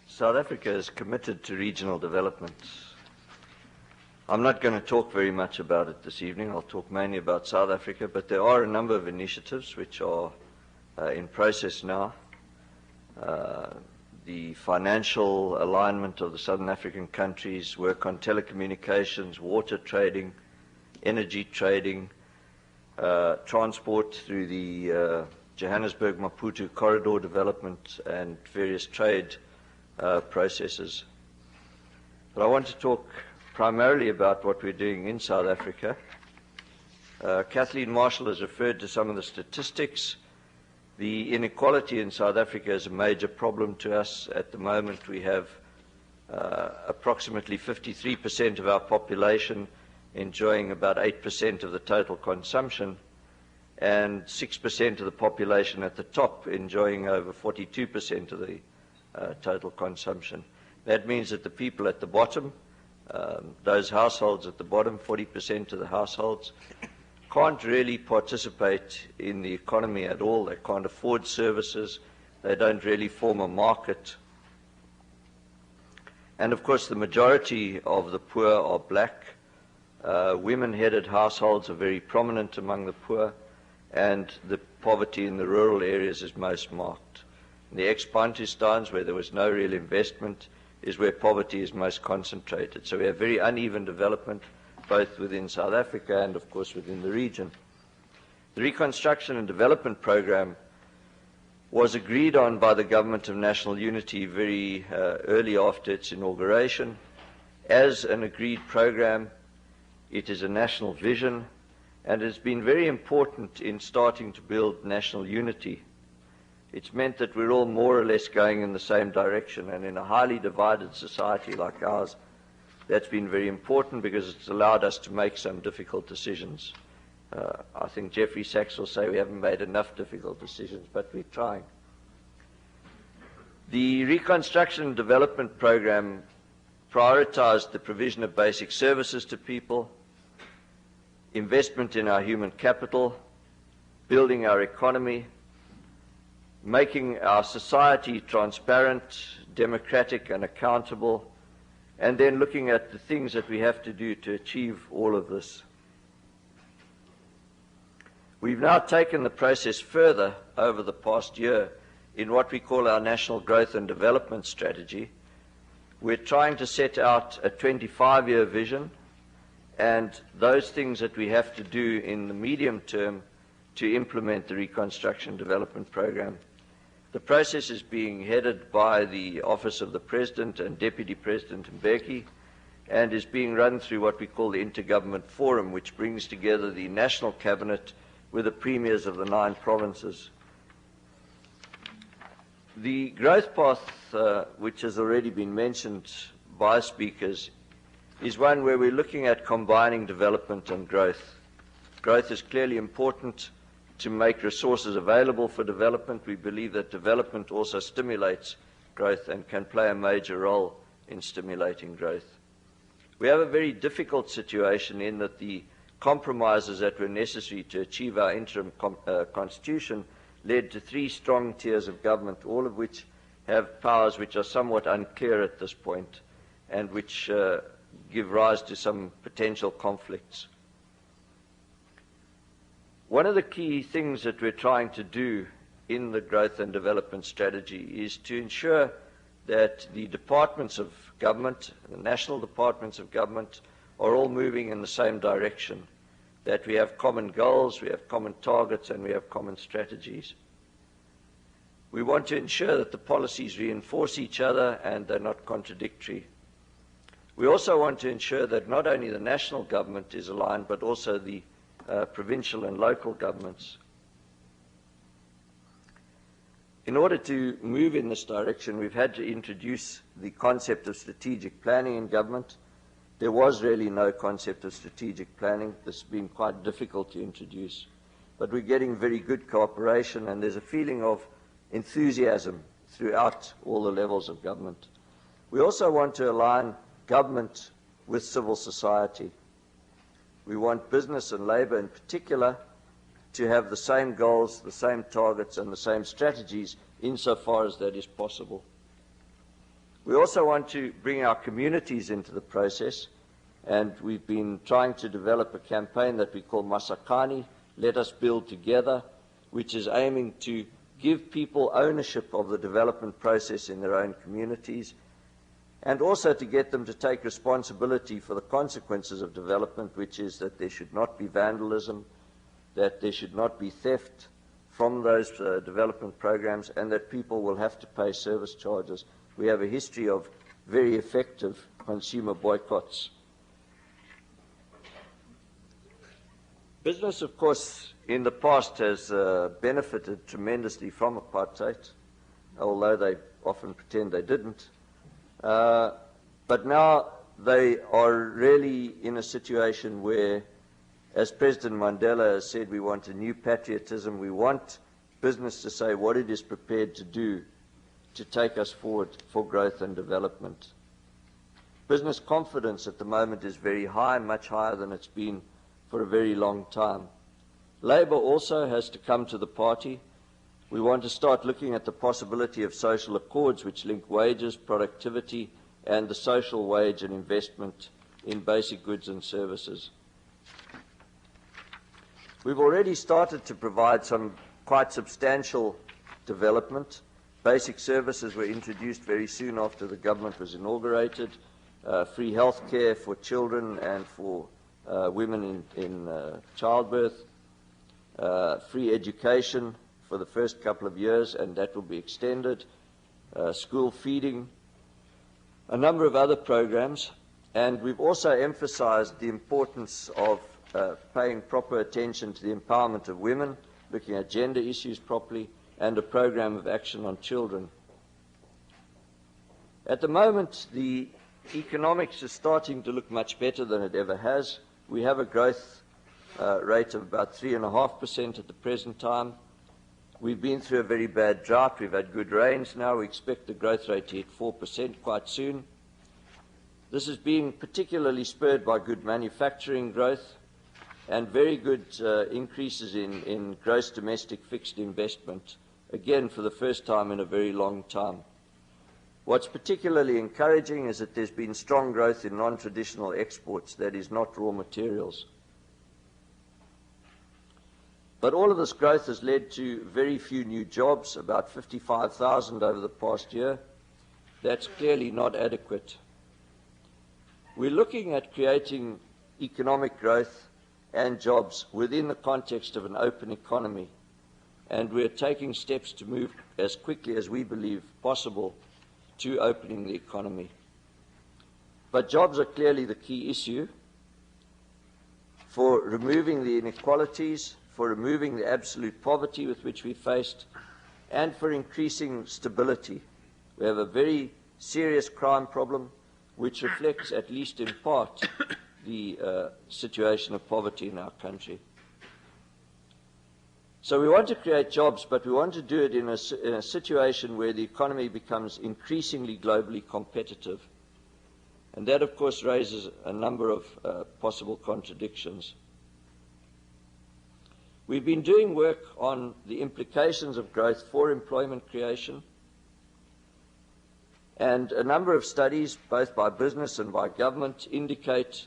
South Africa is committed to regional development. I'm not going to talk very much about it this evening. I'll talk mainly about South Africa, but there are a number of initiatives which are in process now. The financial alignment of the Southern African countries, work on telecommunications, water trading, energy trading, transport through the Johannesburg-Maputo corridor development, and various trade processes. But I want to talk primarily about what we're doing in South Africa. Kathleen Marshall has referred to some of the statistics. The inequality in South Africa is a major problem to us. At the moment, we have approximately 53% of our population enjoying about 8% of the total consumption, and 6% of the population at the top enjoying over 42% of the total consumption. That means that the people at the bottom, those households at the bottom, 40% of the households, can't really participate in the economy at all. They can't afford services. They don't really form a market. And of course, the majority of the poor are black. Women-headed households are very prominent among the poor. and the poverty in the rural areas is most marked. In the ex-Bantustans, where there was no real investment, is where poverty is most concentrated. So we have very uneven development, both within South Africa and, of course, within the region. The Reconstruction and Development Program was agreed on by the Government of National Unity very early after its inauguration. As an agreed program, it is a national vision, and has been very important in starting to build national unity. It's meant that we're all more or less going in the same direction, and in a highly divided society like ours, that's been very important because it's allowed us to make some difficult decisions. I think Jeffrey Sachs will say we haven't made enough difficult decisions, but we're trying. The Reconstruction and Development Program prioritized the provision of basic services to people, investment in our human capital, building our economy, making our society transparent, democratic, and accountable, and then looking at the things that we have to do to achieve all of this. We've now taken the process further over the past year in what we call our National Growth and Development Strategy. We're trying to set out a 25-year vision and those things that we have to do in the medium term to implement the Reconstruction Development Program. The process is being headed by the Office of the President and Deputy President Mbeki, and is being run through what we call the Intergovernment Forum, which brings together the National Cabinet with the premiers of the 9 provinces. The growth path, which has already been mentioned by speakers, is one where we're looking at combining development and growth. Growth is clearly important to make resources available for development. We believe that development also stimulates growth and can play a major role in stimulating growth. We have a very difficult situation in that the compromises that were necessary to achieve our interim constitution led to 3 strong tiers of government, all of which have powers which are somewhat unclear at this point and which give rise to some potential conflicts. One of the key things that we're trying to do in the growth and development strategy is to ensure that the departments of government, the national departments of government, are all moving in the same direction, that we have common goals, we have common targets, and we have common strategies. We want to ensure that the policies reinforce each other and they're not contradictory. We also want to ensure that not only the national government is aligned, but also the provincial and local governments. In order to move in this direction, we've had to introduce the concept of strategic planning in government. There was really no concept of strategic planning. This has been quite difficult to introduce. But we're getting very good cooperation, and there's a feeling of enthusiasm throughout all the levels of government. We also want to align government with civil society. We want business and labor in particular to have the same goals, the same targets, and the same strategies insofar as that is possible. We also want to bring our communities into the process, and we've been trying to develop a campaign that we call Masakani, Let Us Build Together, which is aiming to give people ownership of the development process in their own communities, and also to get them to take responsibility for the consequences of development, which is that there should not be vandalism, that there should not be theft from those development programs, and that people will have to pay service charges. We have a history of very effective consumer boycotts. Business, of course, in the past has benefited tremendously from apartheid, although they often pretend they didn't. But now they are really in a situation where, as President Mandela has said, we want a new patriotism. We want business to say what it is prepared to do to take us forward for growth and development. Business confidence at the moment is very high, much higher than it's been for a very long time. Labour also has to come to the party. We want to start looking at the possibility of social accords which link wages, productivity, and the social wage and investment in basic goods and services. We've already started to provide some quite substantial development. Basic services were introduced very soon after the government was inaugurated. Free health care for children and for women in childbirth. Free education for the first couple of years, and that will be extended. School feeding. A number of other programs. And we've also emphasized the importance of paying proper attention to the empowerment of women, looking at gender issues properly, and a program of action on children. At the moment, the economics is starting to look much better than it ever has. We have a growth rate of about 3.5% at the present time. We've been through a very bad drought. We've had good rains now. We expect the growth rate to hit 4% quite soon. This is being particularly spurred by good manufacturing growth and very good increases in gross domestic fixed investment, again for the first time in a very long time. What's particularly encouraging is that there's been strong growth in non-traditional exports, that is, not raw materials. But all of this growth has led to very few new jobs, about 55,000 over the past year. That's clearly not adequate. We're looking at creating economic growth and jobs within the context of an open economy, and we're taking steps to move as quickly as we believe possible to opening the economy. But jobs are clearly the key issue for removing the inequalities, for removing the absolute poverty with which we faced, and for increasing stability. We have a very serious crime problem which reflects, at least in part, the situation of poverty in our country. So we want to create jobs, but we want to do it in a situation where the economy becomes increasingly globally competitive. And that, of course, raises a number of possible contradictions. We've been doing work on the implications of growth for employment creation. And a number of studies, both by business and by government, indicate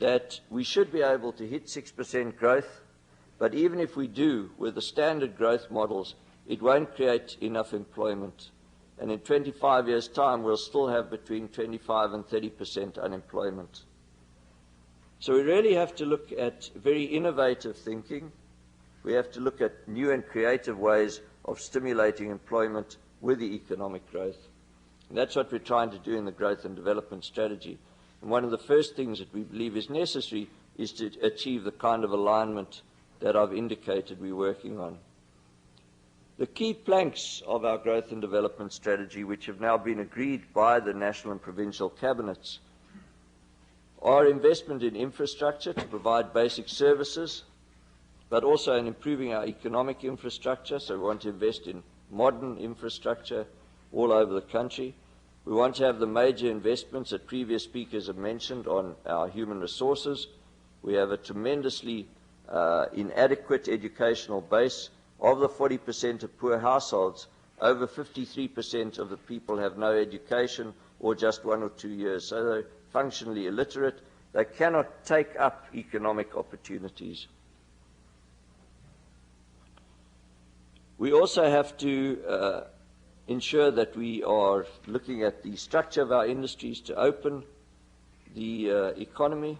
that we should be able to hit 6% growth, but even if we do, with the standard growth models, it won't create enough employment. And in 25 years' time, we'll still have between 25 and 30% unemployment. So we really have to look at very innovative thinking. We have to look at new and creative ways of stimulating employment with the economic growth. And that's what we're trying to do in the growth and development strategy. And one of the first things that we believe is necessary is to achieve the kind of alignment that I've indicated we're working on. The key planks of our growth and development strategy, which have now been agreed by the national and provincial cabinets, are investment in infrastructure to provide basic services, but also in improving our economic infrastructure. So we want to invest in modern infrastructure all over the country. We want to have the major investments that previous speakers have mentioned on our human resources. We have a tremendously inadequate educational base. Of the 40% of poor households, over 53% of the people have no education or just 1 or 2 years. So they're functionally illiterate. They cannot take up economic opportunities. We also have to ensure that we are looking at the structure of our industries to open the economy.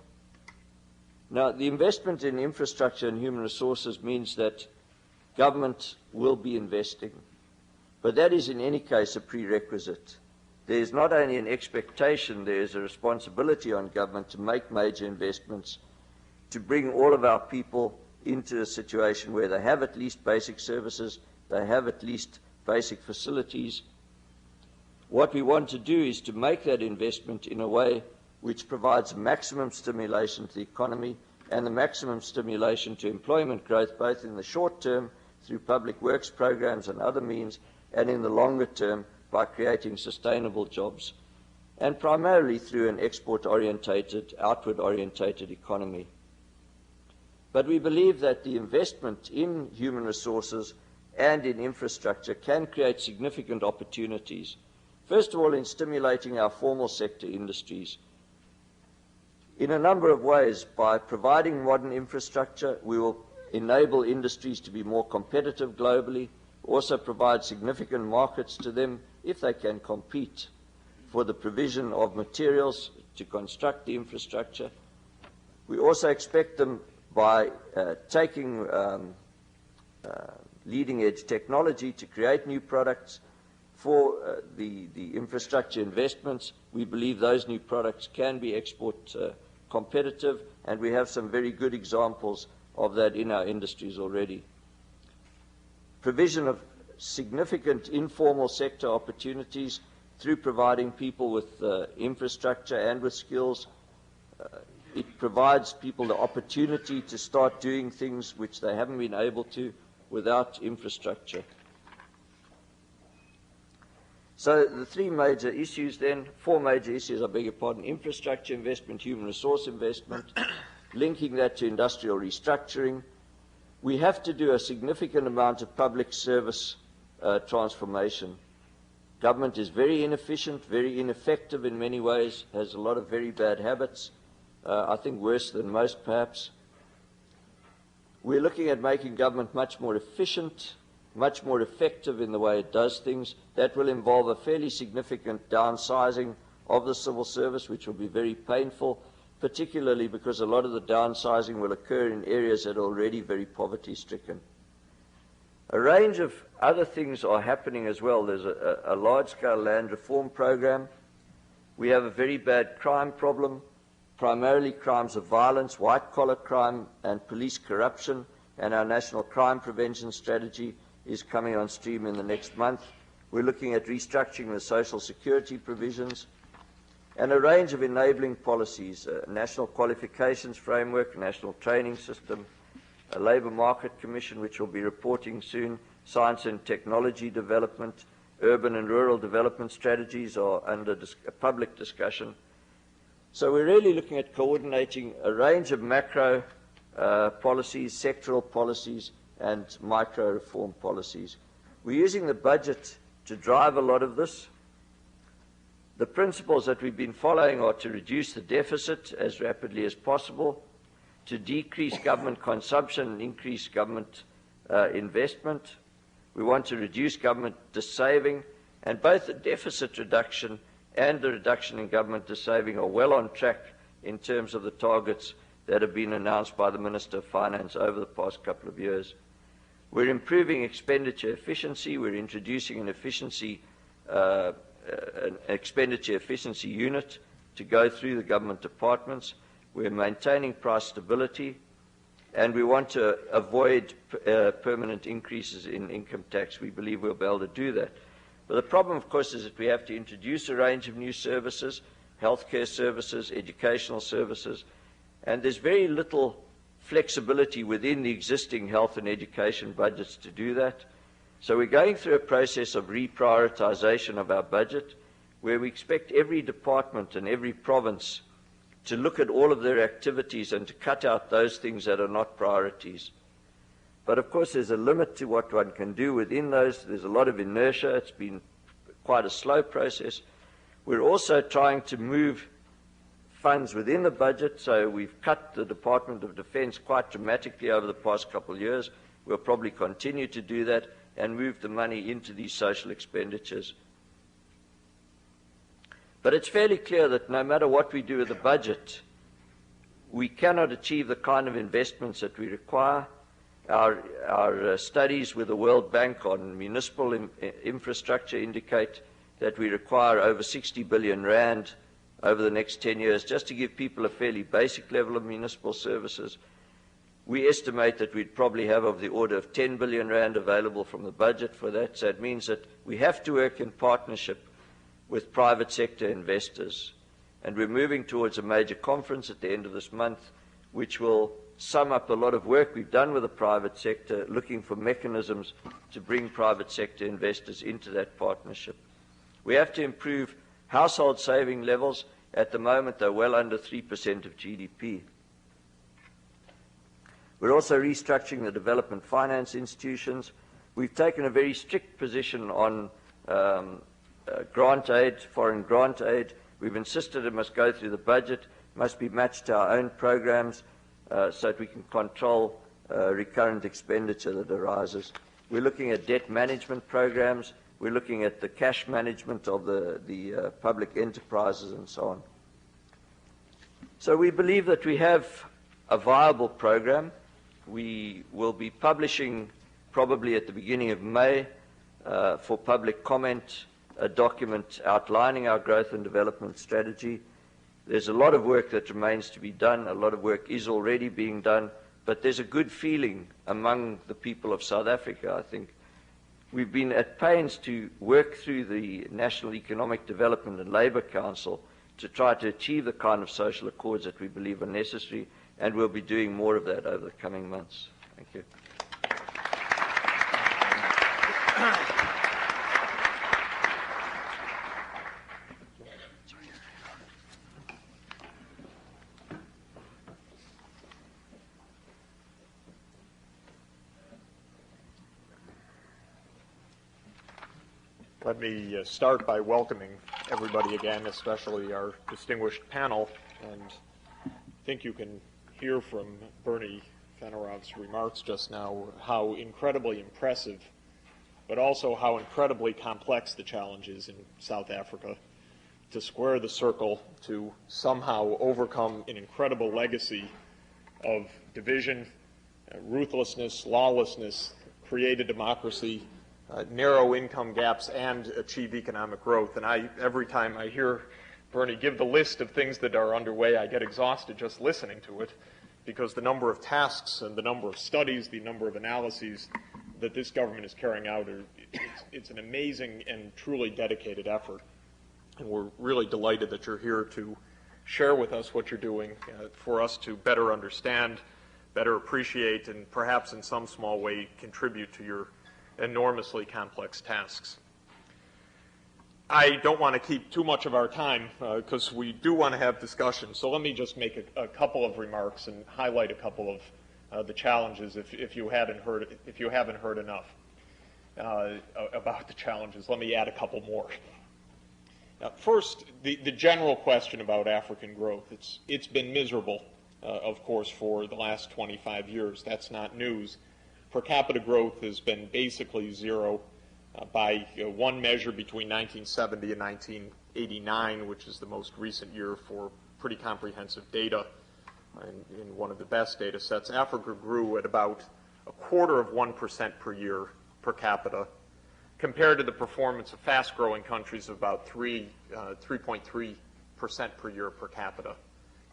Now, the investment in infrastructure and human resources means that government will be investing, but that is in any case a prerequisite. There is not only an expectation, there is a responsibility on government to make major investments, to bring all of our people into a situation where they have at least basic services, they have at least basic facilities. What we want to do is to make that investment in a way which provides maximum stimulation to the economy and the maximum stimulation to employment growth, both in the short term through public works programs and other means, and in the longer term by creating sustainable jobs, and primarily through an export-orientated, outward-orientated economy. But we believe that the investment in human resources and in infrastructure can create significant opportunities. First of all, in stimulating our formal sector industries. In a number of ways, by providing modern infrastructure, we will enable industries to be more competitive globally, also provide significant markets to them if they can compete for the provision of materials to construct the infrastructure. We also expect them, by taking leading-edge technology, to create new products for the infrastructure investments. We believe those new products can be export competitive, and we have some very good examples of that in our industries already. Provision of significant informal sector opportunities through providing people with infrastructure and with skills. It provides people the opportunity to start doing things which they haven't been able to without infrastructure. So the four major issues, I beg your pardon: infrastructure investment, human resource investment, linking that to industrial restructuring. We have to do a significant amount of public service transformation. Government is very inefficient, very ineffective in many ways, has a lot of very bad habits, I think worse than most perhaps. We're looking at making government much more efficient, much more effective in the way it does things. That will involve a fairly significant downsizing of the civil service, which will be very painful, particularly because a lot of the downsizing will occur in areas that are already very poverty-stricken. A range of other things are happening as well. There's a large-scale land reform program. We have a very bad crime problem, primarily crimes of violence, white-collar crime, and police corruption, and our national crime prevention strategy is coming on stream in the next month. We're looking at restructuring the social security provisions and a range of enabling policies, a national qualifications framework, a national training system, a labour market commission which will be reporting soon, science and technology development, urban and rural development strategies are under public discussion. So we're really looking at coordinating a range of macro policies, sectoral policies, and micro reform policies. We're using the budget to drive a lot of this. The principles that we've been following are to reduce the deficit as rapidly as possible, to decrease government consumption and increase government investment. We want to reduce government dissaving, and both the deficit reduction and the reduction in government dissaving are well on track in terms of the targets that have been announced by the Minister of Finance over the past couple of years. We're improving expenditure efficiency. We're introducing an expenditure efficiency unit to go through the government departments. We're maintaining price stability, and we want to avoid permanent increases in income tax. We believe we'll be able to do that. But the problem, of course, is that we have to introduce a range of new services, healthcare services, educational services, and there's very little flexibility within the existing health and education budgets to do that. So we're going through a process of reprioritization of our budget, where we expect every department and every province to look at all of their activities and to cut out those things that are not priorities. But of course, there's a limit to what one can do within those. There's a lot of inertia. It's been quite a slow process. We're also trying to move funds within the budget, so we've cut the Department of Defense quite dramatically over the past couple of years. We'll probably continue to do that and move the money into these social expenditures. But it's fairly clear that no matter what we do with the budget, we cannot achieve the kind of investments that we require. Our studies with the World Bank on municipal infrastructure indicate that we require over 60 billion rand over the next 10 years just to give people a fairly basic level of municipal services. We estimate that we'd probably have of the order of 10 billion rand available from the budget for that. So it means that we have to work in partnership with private sector investors. And we're moving towards a major conference at the end of this month, which will sum up a lot of work we've done with the private sector, looking for mechanisms to bring private sector investors into that partnership. We have to improve household saving levels. At the moment, they're well under 3% of GDP. We're also restructuring the development finance institutions. We've taken a very strict position on grant aid, foreign grant aid. We've insisted it must go through the budget, must be matched to our own programs, so that we can control recurrent expenditure that arises. We're looking at debt management programs. We're looking at the cash management of the public enterprises and so on. So we believe that we have a viable program. We will be publishing probably at the beginning of May for public comment a document outlining our growth and development strategy. There's a lot of work that remains to be done. A lot of work is already being done, but there's a good feeling among the people of South Africa, I think. We've been at pains to work through the National Economic Development and Labour Council to try to achieve the kind of social accords that we believe are necessary, and we'll be doing more of that over the coming months. Thank you. Let me start by welcoming everybody again, especially our distinguished panel. And I think you can hear from Bernie Fenerov's remarks just now how incredibly impressive, but also how incredibly complex the challenge is in South Africa to square the circle, to somehow overcome an incredible legacy of division, ruthlessness, lawlessness, create a democracy, narrow income gaps, and achieve economic growth. And every time I hear Bernie give the list of things that are underway, I get exhausted just listening to it, because the number of tasks and the number of studies, the number of analyses that this government is carrying out, it's an amazing and truly dedicated effort. And we're really delighted that you're here to share with us what you're doing for us to better understand, better appreciate, and perhaps in some small way contribute to your enormously complex tasks. I don't want to keep too much of our time because we do want to have discussion. So let me just make a couple of remarks and highlight a couple of the challenges if you haven't heard enough about the challenges. Let me add a couple more. First, the general question about African growth. It's been miserable, of course, for the last 25 years. That's not news. Per capita growth has been basically zero by one measure between 1970 and 1989, which is the most recent year for pretty comprehensive data in one of the best data sets. Africa grew at about 0.25% per year per capita, compared to the performance of fast-growing countries of about 3.3% per year per capita.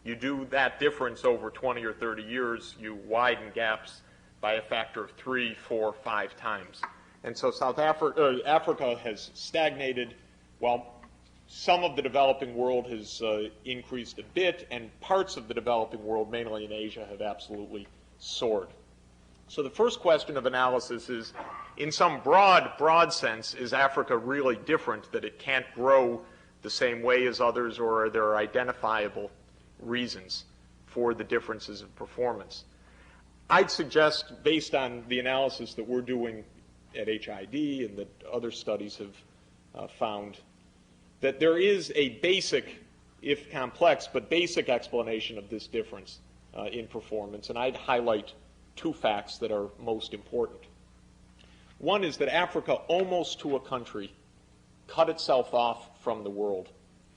You do that difference over 20 or 30 years, you widen gaps by a factor of 3, 4, 5 times. And so Africa has stagnated, while some of the developing world has increased a bit, and parts of the developing world, mainly in Asia, have absolutely soared. So the first question of analysis is, in some broad sense, is Africa really different, that it can't grow the same way as others, or are there identifiable reasons for the differences in performance? I'd suggest, based on the analysis that we're doing at HID and that other studies have found, that there is a basic, if complex, but basic explanation of this difference in performance. And I'd highlight two facts that are most important. One is that Africa, almost to a country, cut itself off from the world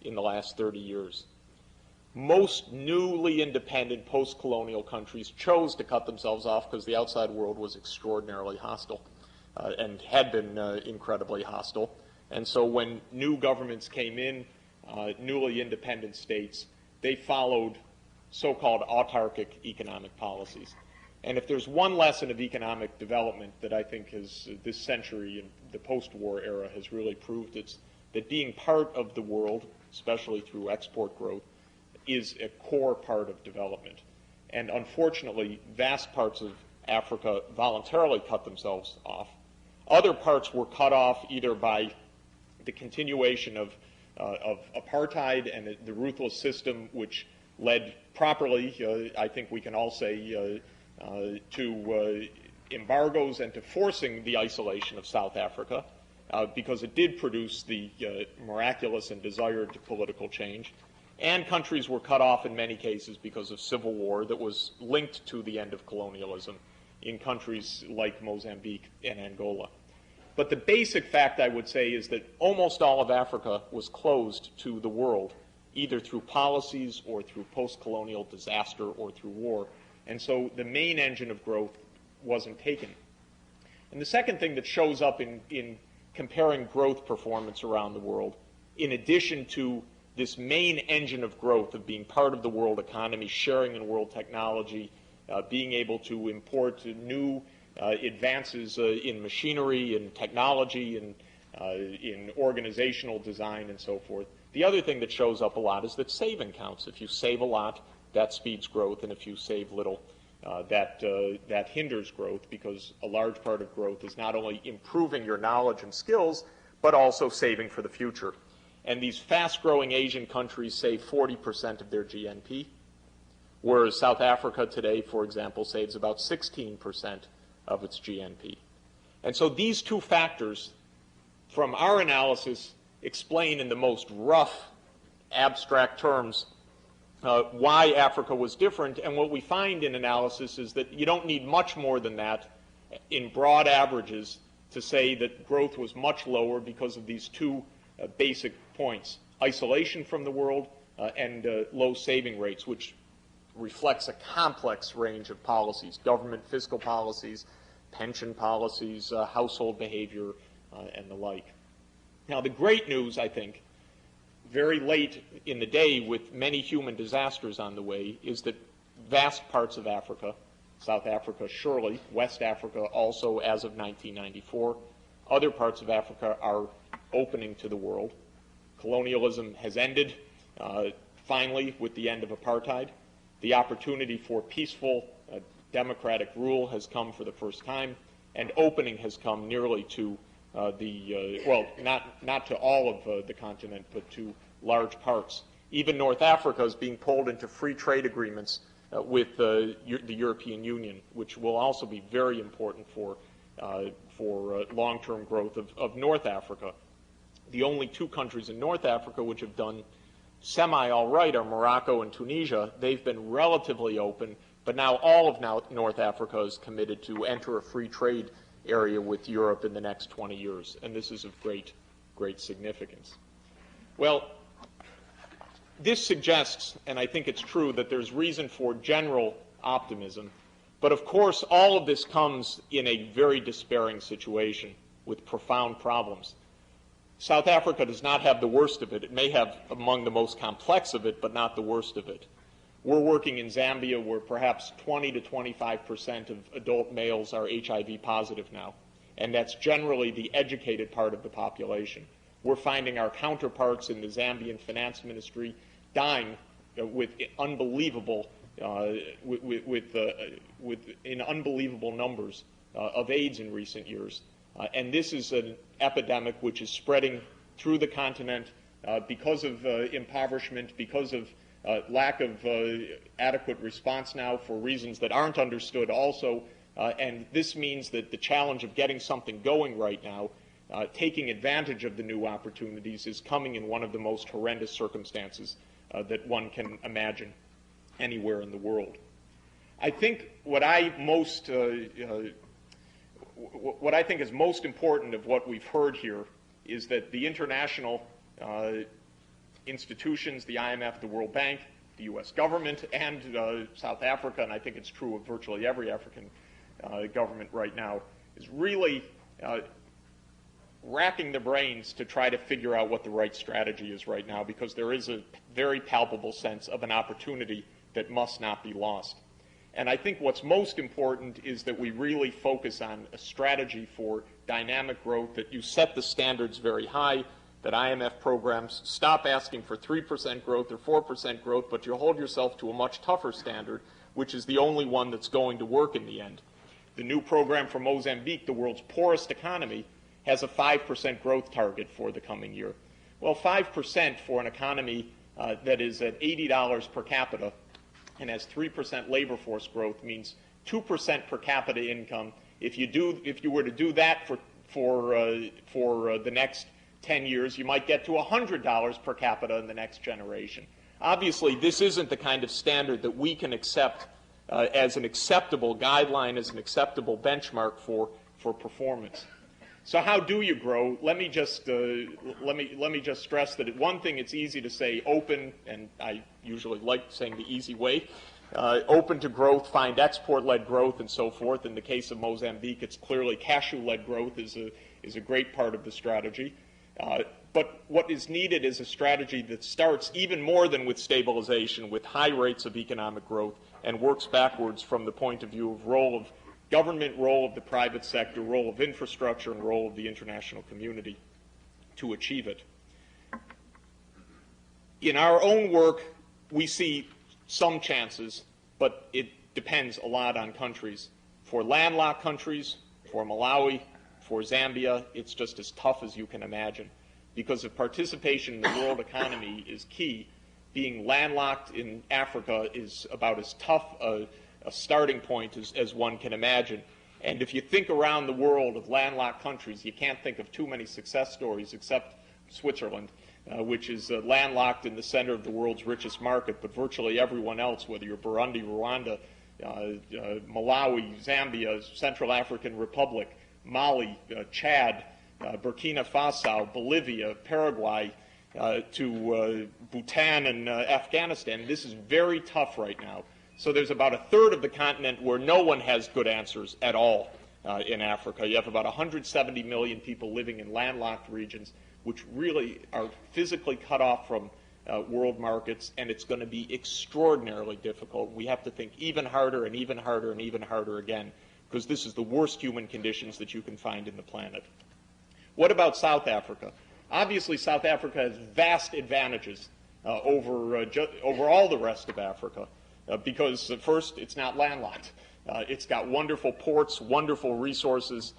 in the last 30 years. Most newly independent post-colonial countries chose to cut themselves off because the outside world was extraordinarily hostile and had been incredibly hostile. And so when new governments came in, newly independent states, they followed so-called autarkic economic policies. And if there's one lesson of economic development that I think has, this century and the post-war era has really proved, it's that being part of the world, especially through export growth, is a core part of development. And unfortunately, vast parts of Africa voluntarily cut themselves off. Other parts were cut off either by the continuation of apartheid and the ruthless system, which led properly, I think we can all say, to embargoes and to forcing the isolation of South Africa, because it did produce the miraculous and desired political change. And countries were cut off in many cases because of civil war that was linked to the end of colonialism in countries like Mozambique and Angola. But the basic fact, I would say, is that almost all of Africa was closed to the world, either through policies or through post-colonial disaster or through war. And so the main engine of growth wasn't taken. And the second thing that shows up in comparing growth performance around the world, in addition to this main engine of growth of being part of the world economy, sharing in world technology, being able to import new advances in machinery and technology and in organizational design and so forth. The other thing that shows up a lot is that saving counts. If you save a lot, that speeds growth, and if you save little, that hinders growth, because a large part of growth is not only improving your knowledge and skills, but also saving for the future. And these fast-growing Asian countries save 40% of their GNP, whereas South Africa today, for example, saves about 16% of its GNP. And so these two factors, from our analysis, explain in the most rough, abstract terms why Africa was different. And what we find in analysis is that you don't need much more than that in broad averages to say that growth was much lower because of these two basic points: isolation from the world and low saving rates, which reflects a complex range of policies: government fiscal policies, pension policies, household behavior, and the like. Now, the great news, I think, very late in the day with many human disasters on the way, is that vast parts of Africa, South Africa surely, West Africa also as of 1994, other parts of Africa are opening to the world. Colonialism has ended, finally, with the end of apartheid. The opportunity for peaceful democratic rule has come for the first time, and opening has come nearly to well, not to all of the continent, but to large parts. Even North Africa is being pulled into free trade agreements with the European Union, which will also be very important for long-term growth of North Africa. The only two countries in North Africa which have done semi-all right are Morocco and Tunisia. They've been relatively open, but now all of North Africa is committed to enter a free trade area with Europe in the next 20 years, and this is of great significance. Well, this suggests, and I think it's true, that there's reason for general optimism, but of course all of this comes in a very despairing situation with profound problems. South Africa does not have the worst of it. It may have among the most complex of it, but not the worst of it. We're working in Zambia where perhaps 20 to 25% of adult males are HIV positive now, and that's generally the educated part of the population. We're finding our counterparts in the Zambian finance ministry dying with unbelievable in unbelievable numbers of AIDS in recent years. And this is an epidemic which is spreading through the continent because of impoverishment, because of lack of adequate response now for reasons that aren't understood also. And this means that the challenge of getting something going right now, taking advantage of the new opportunities, is coming in one of the most horrendous circumstances that one can imagine anywhere in the world. I think what I think is most important of what we've heard here is that the international institutions, the IMF, the World Bank, the U.S. government, and South Africa, and I think it's true of virtually every African government right now, is really racking their brains to try to figure out what the right strategy is right now, because there is a very palpable sense of an opportunity that must not be lost. And I think what's most important is that we really focus on a strategy for dynamic growth, that you set the standards very high, that IMF programs stop asking for 3% growth or 4% growth, but you hold yourself to a much tougher standard, which is the only one that's going to work in the end. The new program for Mozambique, the world's poorest economy, has a 5% growth target for the coming year. Well, 5% for an economy that is at $80 per capita and has 3% labor force growth means 2% per capita income. If you were to do that for the next 10 years, you might get to $100 per capita in the next generation. Obviously, this isn't the kind of standard that we can accept as an acceptable guideline, as an acceptable benchmark for performance. So how do you grow? Let me just stress that one thing, it's easy to say open, and I usually like saying the easy way, open to growth, find export-led growth, and so forth. In the case of Mozambique, it's clearly cashew-led growth is a great part of the strategy. But what is needed is a strategy that starts even more than with stabilization, with high rates of economic growth, and works backwards from the point of view of role of government, role of the private sector, role of infrastructure, and role of the international community to achieve it. In our own work, we see some chances, but it depends a lot on countries. For landlocked countries, for Malawi, for Zambia, it's just as tough as you can imagine. Because if participation in the world economy is key, being landlocked in Africa is about as tough a starting point as one can imagine. And if you think around the world of landlocked countries, you can't think of too many success stories except Switzerland, which is landlocked in the center of the world's richest market, but virtually everyone else, whether you're Burundi, Rwanda, Malawi, Zambia, Central African Republic, Mali, Chad, Burkina Faso, Bolivia, Paraguay, to Bhutan and Afghanistan. This is very tough right now. So there's about a third of the continent where no one has good answers at all in Africa. You have about 170 million people living in landlocked regions, which really are physically cut off from world markets, and it's going to be extraordinarily difficult. We have to think even harder and even harder and even harder again, because this is the worst human conditions that you can find in the planet. What about South Africa? Obviously, South Africa has vast advantages over all the rest of Africa. Because first, it's not landlocked. It's got wonderful ports, wonderful resources,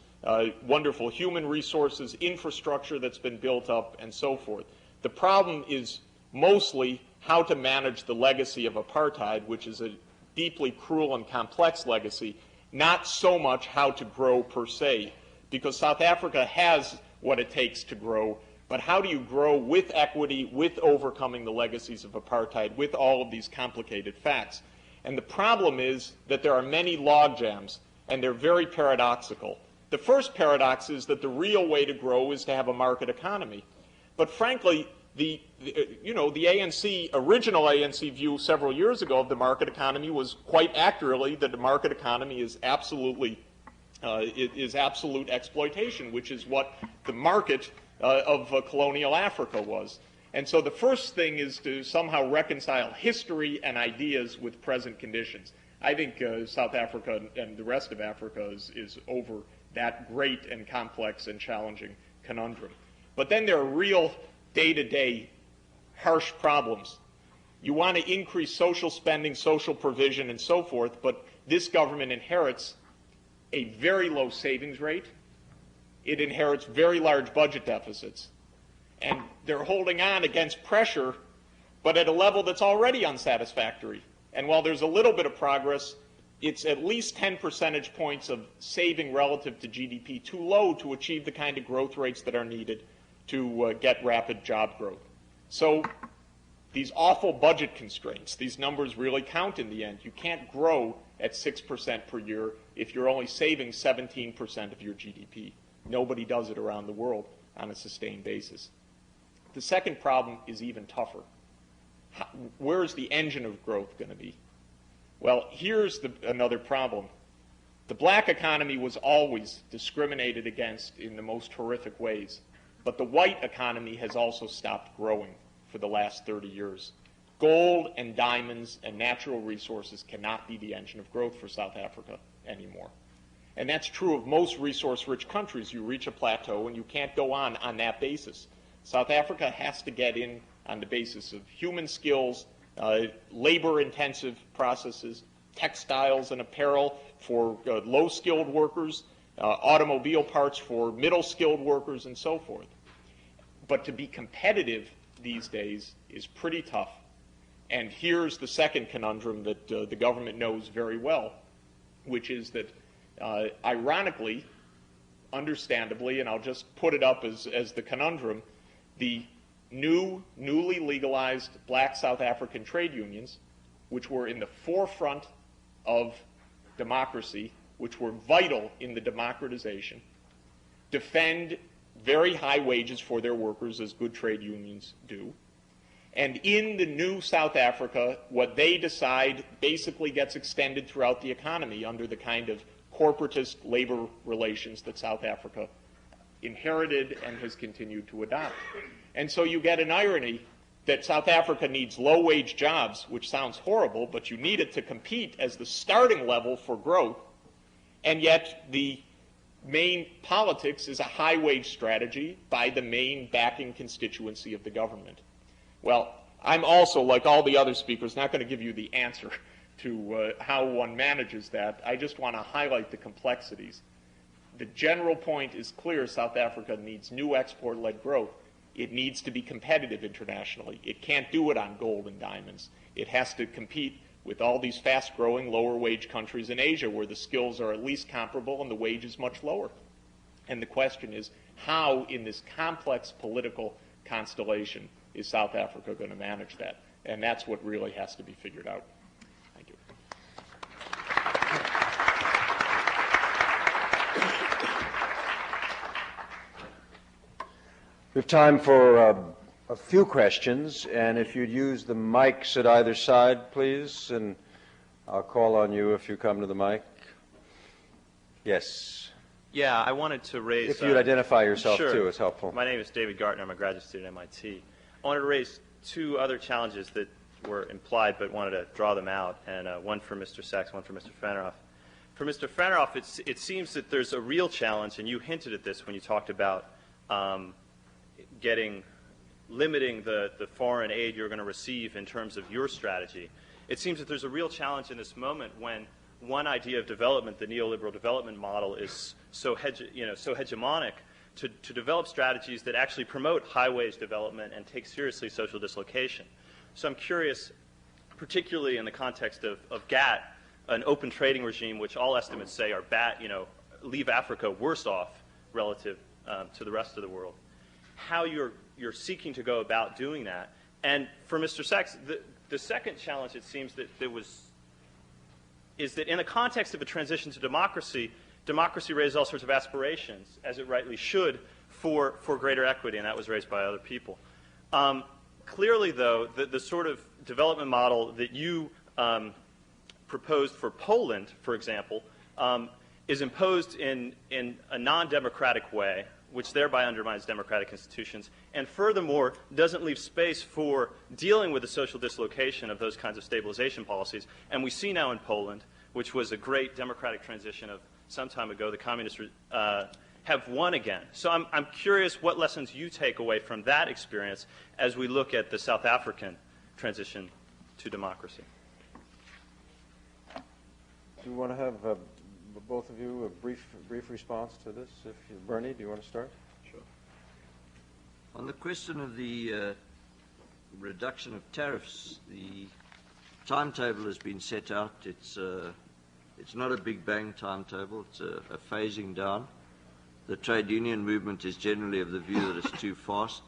wonderful human resources, infrastructure that's been built up, and so forth. The problem is mostly how to manage the legacy of apartheid, which is a deeply cruel and complex legacy, not so much how to grow per se, because South Africa has what it takes to grow. But how do you grow with equity, with overcoming the legacies of apartheid, with all of these complicated facts? And the problem is that there are many log jams, and they're very paradoxical. The first paradox is that the real way to grow is to have a market economy. But frankly, the ANC, original ANC view several years ago of the market economy was quite accurately that the market economy is absolute exploitation, which is what the market of colonial Africa was. And so the first thing is to somehow reconcile history and ideas with present conditions. I think South Africa and the rest of Africa is over that great and complex and challenging conundrum. But then there are real day-to-day harsh problems. You want to increase social spending, social provision, and so forth, but this government inherits a very low savings rate. It inherits very large budget deficits. And they're holding on against pressure, but at a level that's already unsatisfactory. And while there's a little bit of progress, it's at least 10 percentage points of saving relative to GDP too low to achieve the kind of growth rates that are needed to get rapid job growth. So these awful budget constraints, these numbers really count in the end. You can't grow at 6% per year if you're only saving 17% of your GDP. Nobody does it around the world on a sustained basis. The second problem is even tougher. Where's the engine of growth going to be? Well, here's another problem. The black economy was always discriminated against in the most horrific ways, but the white economy has also stopped growing for the last 30 years. Gold and diamonds and natural resources cannot be the engine of growth for South Africa anymore. And that's true of most resource-rich countries. You reach a plateau and you can't go on that basis. South Africa has to get in on the basis of human skills, labor-intensive processes, textiles and apparel for low-skilled workers, automobile parts for middle-skilled workers, and so forth. But to be competitive these days is pretty tough. And here's the second conundrum that the government knows very well, which is that, ironically, understandably, and I'll just put it up as the conundrum, the newly legalized black South African trade unions, which were in the forefront of democracy, which were vital in the democratization, defend very high wages for their workers, as good trade unions do. And in the new South Africa, what they decide basically gets extended throughout the economy under the kind of corporatist labor relations that South Africa inherited and has continued to adopt. And so you get an irony that South Africa needs low-wage jobs, which sounds horrible, but you need it to compete as the starting level for growth, and yet the main politics is a high-wage strategy by the main backing constituency of the government. Well, I'm also, like all the other speakers, not going to give you the answer to how one manages that. I just want to highlight the complexities. The general point is clear. South Africa needs new export-led growth. It needs to be competitive internationally. It can't do it on gold and diamonds. It has to compete with all these fast-growing, lower-wage countries in Asia where the skills are at least comparable and the wage is much lower. And the question is, how in this complex political constellation is South Africa going to manage that? And that's what really has to be figured out. Thank you. We have time for a few questions, and if you'd use the mics at either side, please, and I'll call on you if you come to the mic. Yes. Yeah, I wanted to raise... If you'd identify yourself, sure. too, it's helpful. My name is David Gartner. I'm a graduate student at MIT. I wanted to raise two other challenges that were implied but wanted to draw them out, and one for Mr. Sachs, one for Mr. Fenneroff. For Mr. Fenneroff, it seems that there's a real challenge, and you hinted at this when you talked about limiting the foreign aid you're going to receive in terms of your strategy. It seems that there's a real challenge in this moment when one idea of development, the neoliberal development model, is so hegemonic to develop strategies that actually promote high-wage development and take seriously social dislocation. So I'm curious, particularly in the context of GATT, an open trading regime which all estimates say are leave Africa worse off relative to the rest of the world, how you're seeking to go about doing that. And for Mr. Sachs, the second challenge, it seems, is that in the context of a transition to democracy, democracy raises all sorts of aspirations, as it rightly should, for greater equity, and that was raised by other people. Clearly, though, the sort of development model that you proposed for Poland, for example, is imposed in a non-democratic way, which thereby undermines democratic institutions, and furthermore doesn't leave space for dealing with the social dislocation of those kinds of stabilization policies. And we see now in Poland, which was a great democratic transition of some time ago, the communists have won again. So I'm curious what lessons you take away from that experience as we look at the South African transition to democracy. Do you want to have both of you a brief response to this? Bernie, do you want to start? Sure. On the question of the reduction of tariffs, the timetable has been set out. It's not a big bang timetable. It's a phasing down. The trade union movement is generally of the view that it's too fast.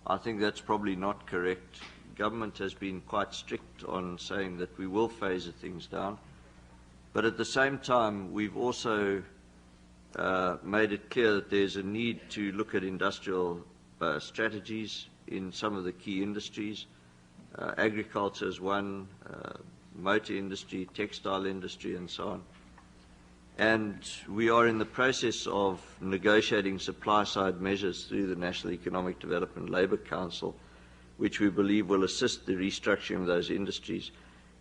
I think that's probably not correct. Government has been quite strict on saying that we will phase things down. But at the same time, we've also made it clear that there's a need to look at industrial strategies in some of the key industries. Agriculture is one, motor industry, textile industry, and so on. And we are in the process of negotiating supply-side measures through the National Economic Development Labour Council, which we believe will assist the restructuring of those industries.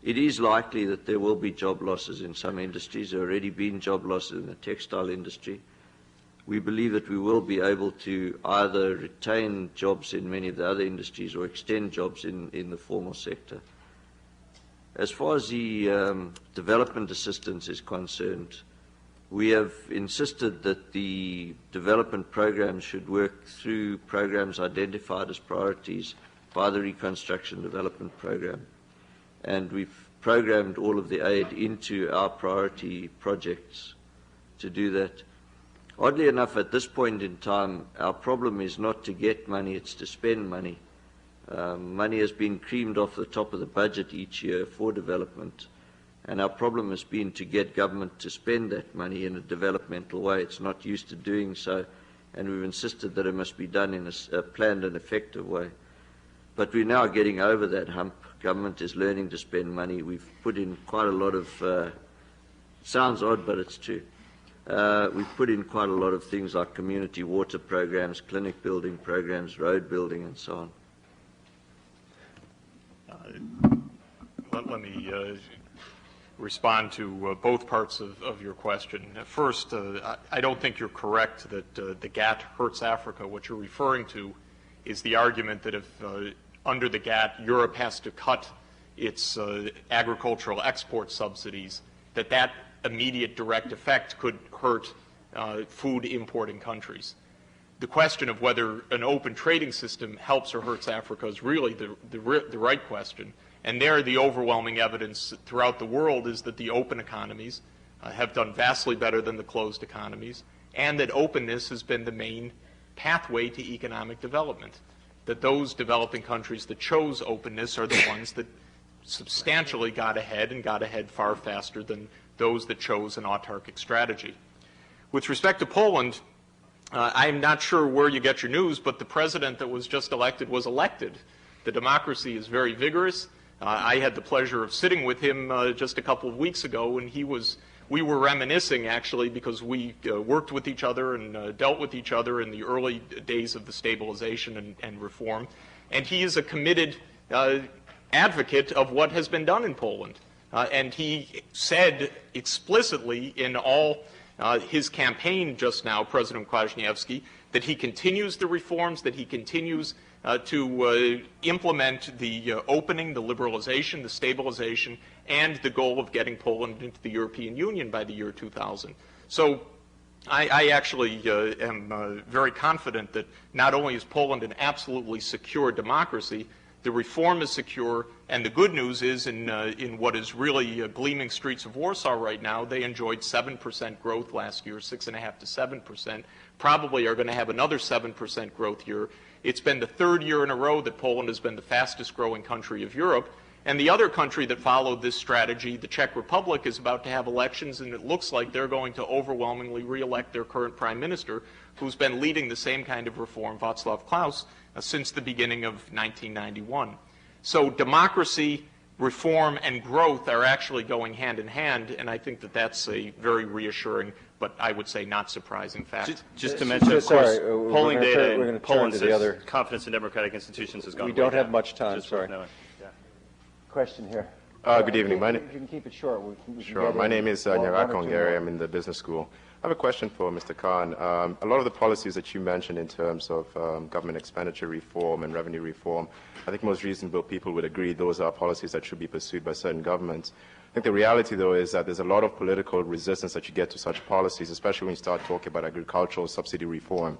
It is likely that there will be job losses in some industries. There have already been job losses in the textile industry. We believe that we will be able to either retain jobs in many of the other industries or extend jobs in the formal sector. As far as the development assistance is concerned, we have insisted that the development programs should work through programs identified as priorities by the Reconstruction Development Program. And we've programmed all of the aid into our priority projects to do that. Oddly enough, at this point in time, our problem is not to get money, it's to spend money. Money has been creamed off the top of the budget each year for development, And our problem has been to get government to spend that money in a developmental way. It's not used to doing so, and we've insisted that it must be done in a planned and effective way. But we're now getting over that hump. Government is learning to spend money. We've put in quite a lot of, sounds odd, but it's true. We've put in quite a lot of things like community water programs, clinic building programs, road building, and so on. Let me respond to both parts of your question. First, I don't think you're correct that the GATT hurts Africa. What you're referring to is the argument that if under the GATT Europe has to cut its agricultural export subsidies, that immediate direct effect could hurt food importing countries. The question of whether an open trading system helps or hurts Africa is really the right question. And there, the overwhelming evidence throughout the world is that the open economies have done vastly better than the closed economies, and that openness has been the main pathway to economic development. That those developing countries that chose openness are the ones that substantially got ahead, and got ahead far faster than those that chose an autarkic strategy. With respect to Poland, I'm not sure where you get your news, but the president that was just elected was elected. The democracy is very vigorous. I had the pleasure of sitting with him just a couple of weeks ago, and we were reminiscing, actually, because we worked with each other and dealt with each other in the early days of the stabilization and reform. And he is a committed advocate of what has been done in Poland. And he said explicitly in all his campaign just now, President Kwasniewski, that he continues the reforms, that he continues to implement the opening, the liberalization, the stabilization, and the goal of getting Poland into the European Union by the year 2000. So I actually am very confident that not only is Poland an absolutely secure democracy, the reform is secure, and the good news is in what is really gleaming streets of Warsaw right now, they enjoyed 7% growth last year, 6.5% to 7%, probably are going to have another 7% growth year. It's been the third year in a row that Poland has been the fastest growing country of Europe. And the other country that followed this strategy, the Czech Republic, is about to have elections, and it looks like they're going to overwhelmingly re-elect their current prime minister, who's been leading the same kind of reform, Václav Klaus, since the beginning of 1991. So democracy, reform, and growth are actually going hand in hand, and I think that that's a very reassuring, but I would say not surprising fact. Just to mention, of course, polling data in Poland says confidence in democratic institutions has gone way down. We don't have much time, Just sorry. Question here. Good evening. You can keep it short. Sure. My name is Nyarako Ongeri. I'm in the business school. I have a question for Mr. Khan. A lot of the policies that you mentioned in terms of government expenditure reform and revenue reform, I think most reasonable people would agree those are policies that should be pursued by certain governments. I think the reality, though, is that there's a lot of political resistance that you get to such policies, especially when you start talking about agricultural subsidy reform.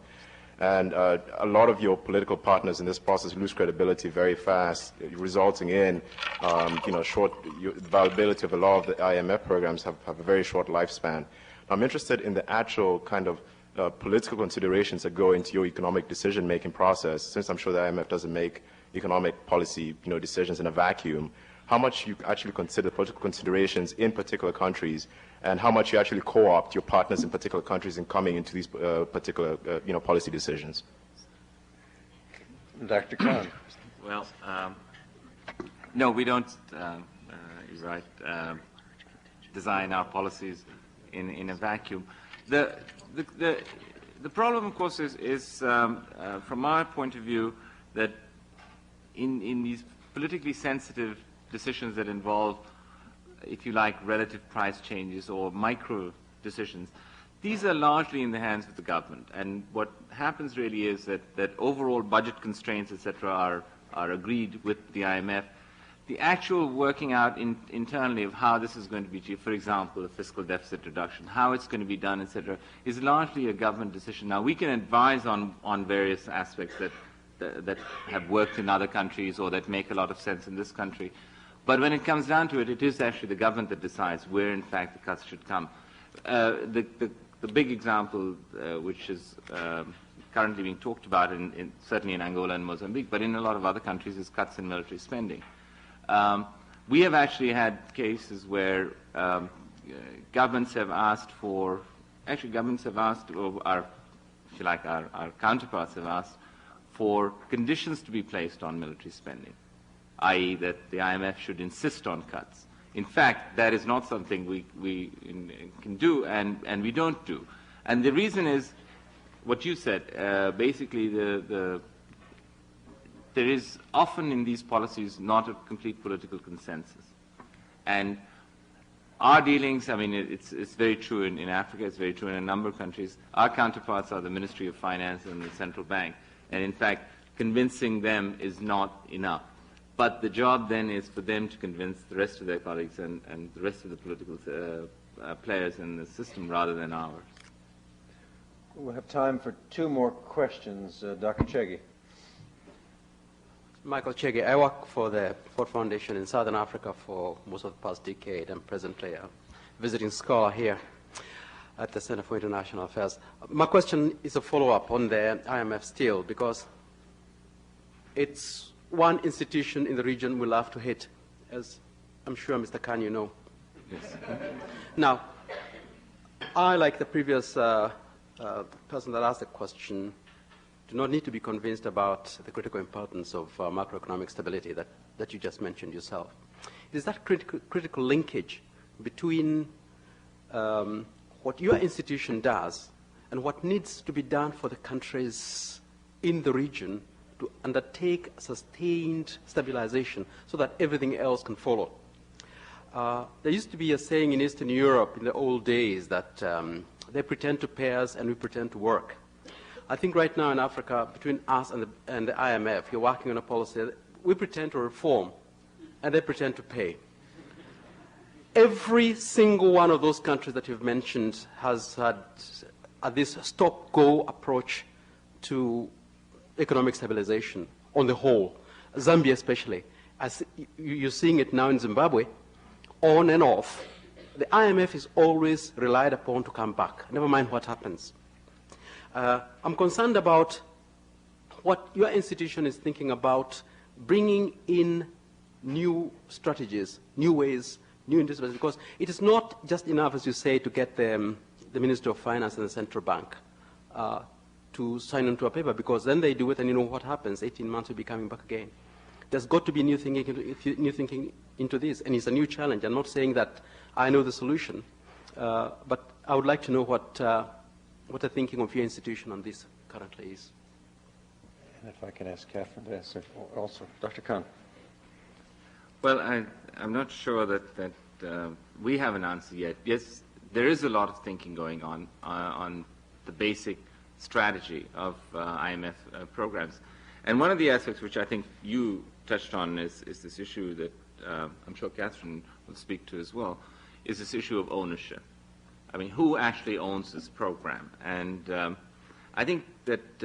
And a lot of your political partners in this process lose credibility very fast, resulting in, the viability of a lot of the IMF programs have a very short lifespan. I'm interested in the actual kind of political considerations that go into your economic decision-making process, since I'm sure the IMF doesn't make economic policy, decisions in a vacuum. How much you actually consider political considerations in particular countries, and how much you actually co-opt your partners in particular countries in coming into these particular, policy decisions. Dr. Khan. Well, no, we don't, you're right, design our policies in a vacuum. The problem, of course, is from our point of view, that in these politically sensitive decisions that involve, if you like, relative price changes or micro decisions, these are largely in the hands of the government. And what happens really is that overall budget constraints, etc., are agreed with the IMF. The actual working out internally of how this is going to be achieved, for example, the fiscal deficit reduction, how it's going to be done, etc., is largely a government decision. Now, we can advise on various aspects that have worked in other countries or that make a lot of sense in this country. But when it comes down to it, it is actually the government that decides where, in fact, the cuts should come. The big example, which is currently being talked about, certainly in Angola and Mozambique, but in a lot of other countries, is cuts in military spending. We have actually had cases where governments have asked for, or our counterparts have asked for conditions to be placed on military spending, i.e. that the IMF should insist on cuts. In fact, that is not something we can do, and we don't do. And the reason is what you said. Basically, there is often in these policies not a complete political consensus. And our dealings, I mean, it's very true in Africa, it's very true in a number of countries. Our counterparts are the Ministry of Finance and the central bank. And in fact, convincing them is not enough. But the job then is for them to convince the rest of their colleagues and the rest of the political players in the system rather than ours. We'll have time for two more questions. Dr. Chege. Michael Chege. I work for the Ford Foundation in Southern Africa for most of the past decade. I'm presently a visiting scholar here at the Center for International Affairs. My question is a follow-up on the IMF still, because it's one institution in the region we'll have to hit, as I'm sure, Mr. Khan, you know. Yes. Now, I, like the previous person that asked the question, do not need to be convinced about the critical importance of macroeconomic stability that you just mentioned yourself. It is that critical linkage between what your institution does and what needs to be done for the countries in the region to undertake sustained stabilization so that everything else can follow. There used to be a saying in Eastern Europe in the old days that they pretend to pay us and we pretend to work. I think right now in Africa, between us and the IMF, you're working on a policy that we pretend to reform and they pretend to pay. Every single one of those countries that you've mentioned has had this stop-go approach to economic stabilization on the whole, Zambia especially. As you're seeing it now in Zimbabwe, on and off. The IMF is always relied upon to come back, never mind what happens. I'm concerned about what your institution is thinking about bringing in new strategies, new ways, new industries, because it is not just enough, as you say, to get the Minister of Finance and the central bank to sign onto a paper, because then they do it and you know what happens, 18 months will be coming back again. There's got to be new thinking into this, and it's a new challenge. I'm not saying that I know the solution, but I would like to know what the thinking of your institution on this currently is. And if I can ask Catherine to answer also. Dr. Khan. Well, I'm not sure that we have an answer yet. Yes, there is a lot of thinking going on the basic strategy of IMF programs. And one of the aspects which I think you touched on is this issue that I'm sure Catherine will speak to as well, is this issue of ownership. I mean, who actually owns this program? And I think that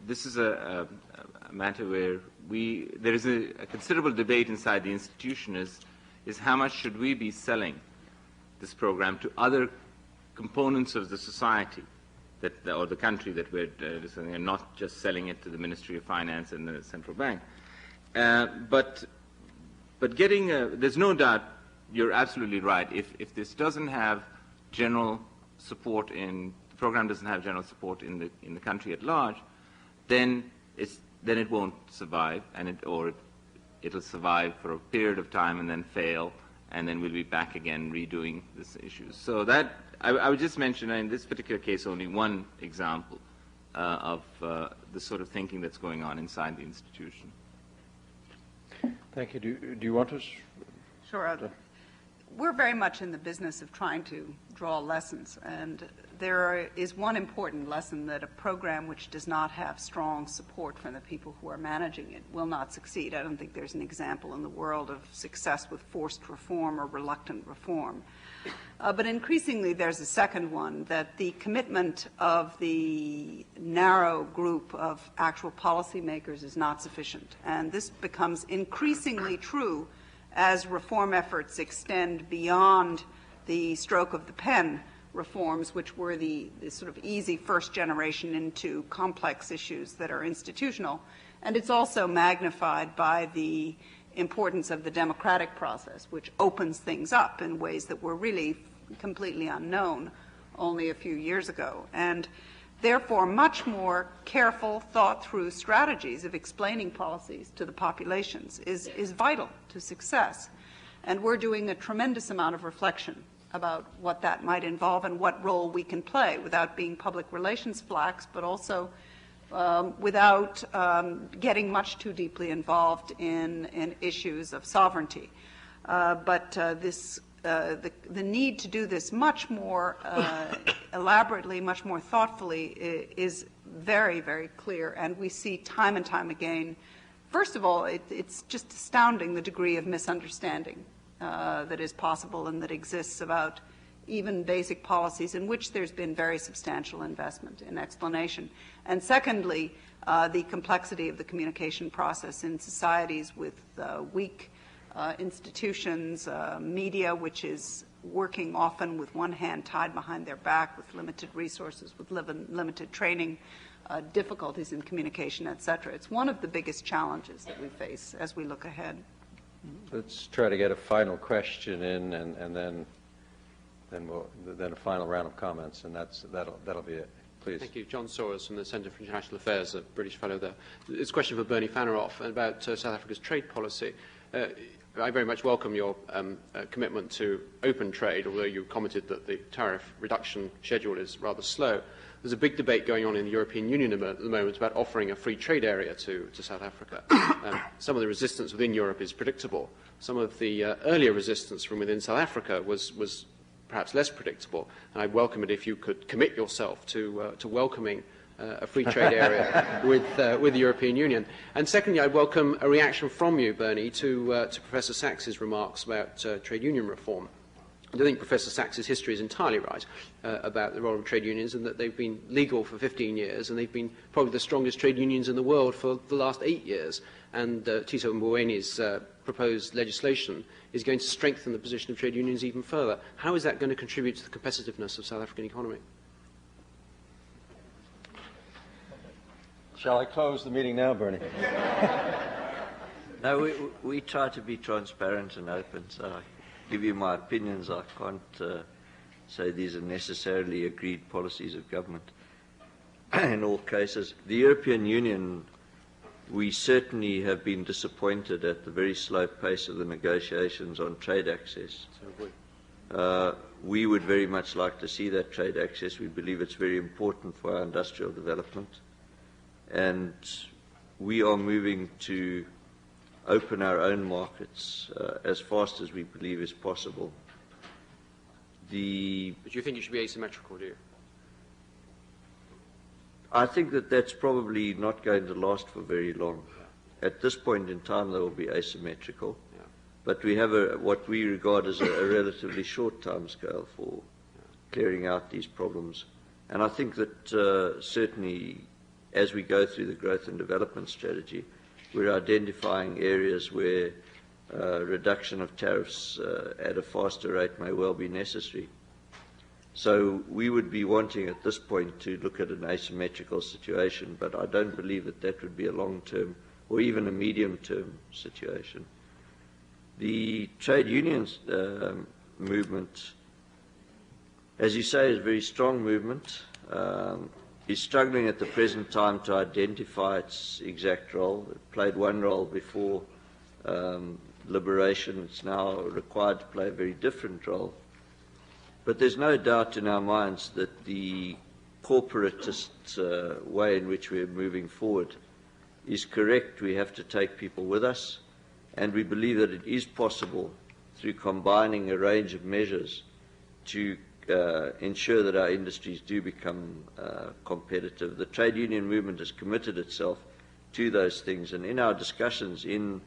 this is a matter where there is a considerable debate inside the institution is how much should we be selling this program to other components of the society or the country that we're deciding, and not just selling it to the Ministry of Finance and the central bank. But getting there's no doubt, you're absolutely right. If this doesn't have general support the program doesn't have general support in the country at large, then it won't survive, or it'll survive for a period of time and then fail, and then we'll be back again redoing this issue. So that I would just mention in this particular case only one example of the sort of thinking that's going on inside the institution. Thank you. Do you want to? Sure. We're very much in the business of trying to draw lessons, and there is one important lesson, that a program which does not have strong support from the people who are managing it will not succeed. I don't think there's an example in the world of success with forced reform or reluctant reform. But increasingly there's a second one, that the commitment of the narrow group of actual policymakers is not sufficient. And this becomes increasingly true as reform efforts extend beyond the stroke of the pen reforms, which were the sort of easy first generation, into complex issues that are institutional. And it's also magnified by the importance of the democratic process, which opens things up in ways that were really completely unknown only a few years ago. And therefore, much more careful, thought-through strategies of explaining policies to the populations is vital to success. And we're doing a tremendous amount of reflection about what that might involve and what role we can play without being public relations flacks, but also without getting much too deeply involved in issues of sovereignty. The need to do this much more elaborately, much more thoughtfully is very, very clear. And we see time and time again, first of all, it's just astounding the degree of misunderstanding that is possible and that exists about even basic policies in which there's been very substantial investment in explanation. And secondly, the complexity of the communication process in societies with weak institutions, media, which is working often with one hand tied behind their back, with limited resources, with limited training, difficulties in communication, etc. It's one of the biggest challenges that we face as we look ahead. Let's try to get a final question in, and then a final round of comments, and that'll be it. Please. Thank you. John Soros from the Centre for International Affairs, a British fellow there. It's a question for Bernie Fanaroff about South Africa's trade policy. I very much welcome your commitment to open trade, although you commented that the tariff reduction schedule is rather slow. There's a big debate going on in the European Union at the moment about offering a free trade area to South Africa. Some of the resistance within Europe is predictable. Some of the earlier resistance from within South Africa was perhaps less predictable, and I'd welcome it if you could commit yourself to welcoming a free trade area with the European Union. And secondly, I'd welcome a reaction from you, Bernie, to Professor Sachs's remarks about trade union reform. I don't think Professor Sachs's history is entirely right about the role of trade unions, and that they've been legal for 15 years, and they've been probably the strongest trade unions in the world for the last 8 years. And Tito Mbowene's proposed legislation is going to strengthen the position of trade unions even further. How is that going to contribute to the competitiveness of South African economy? Shall I close the meeting now, Bernie? No, we try to be transparent and open, so I give you my opinions. I can't say these are necessarily agreed policies of government in all cases. The European Union, we certainly have been disappointed at the very slow pace of the negotiations on trade access. We would very much like to see that trade access. We believe it's very important for our industrial development. And we are moving to open our own markets as fast as we believe is possible. But you think it should be asymmetrical, do you? I think that that's probably not going to last for very long. At this point in time, they will be asymmetrical. Yeah. But we have what we regard as a relatively short time scale for clearing out these problems. And I think that certainly as we go through the growth and development strategy, we're identifying areas where reduction of tariffs at a faster rate may well be necessary. So we would be wanting at this point to look at an asymmetrical situation, but I don't believe that that would be a long-term or even a medium-term situation. The trade unions movement, as you say, is a very strong movement. Is struggling at the present time to identify its exact role. It played one role before liberation. It's now required to play a very different role. But there's no doubt in our minds that the corporatist way in which we're moving forward is correct. We have to take people with us, and we believe that it is possible through combining a range of measures to ensure that our industries do become competitive. The trade union movement has committed itself to those things, and in our discussions in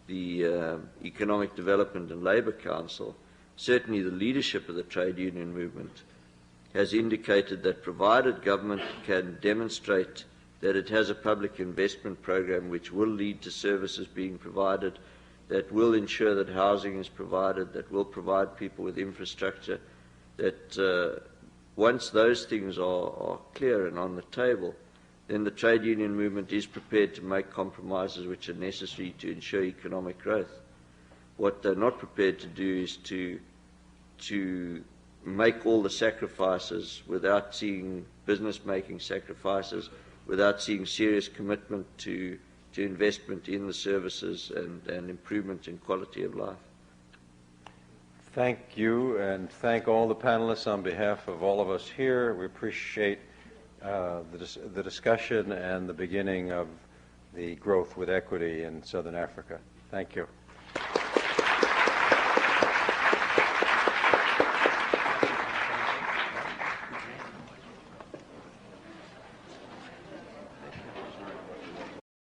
the Economic Development and Labour Council, certainly the leadership of the trade union movement has indicated that provided government can demonstrate that it has a public investment program which will lead to services being provided, that will ensure that housing is provided, that will provide people with infrastructure, that once those things are clear and on the table, then the trade union movement is prepared to make compromises which are necessary to ensure economic growth. What they're not prepared to do is to make all the sacrifices without seeing business making sacrifices, without seeing serious commitment to investment in the services and improvement in quality of life. Thank you, and thank all the panelists on behalf of all of us here. We appreciate the discussion and the beginning of the growth with equity in Southern Africa. Thank you.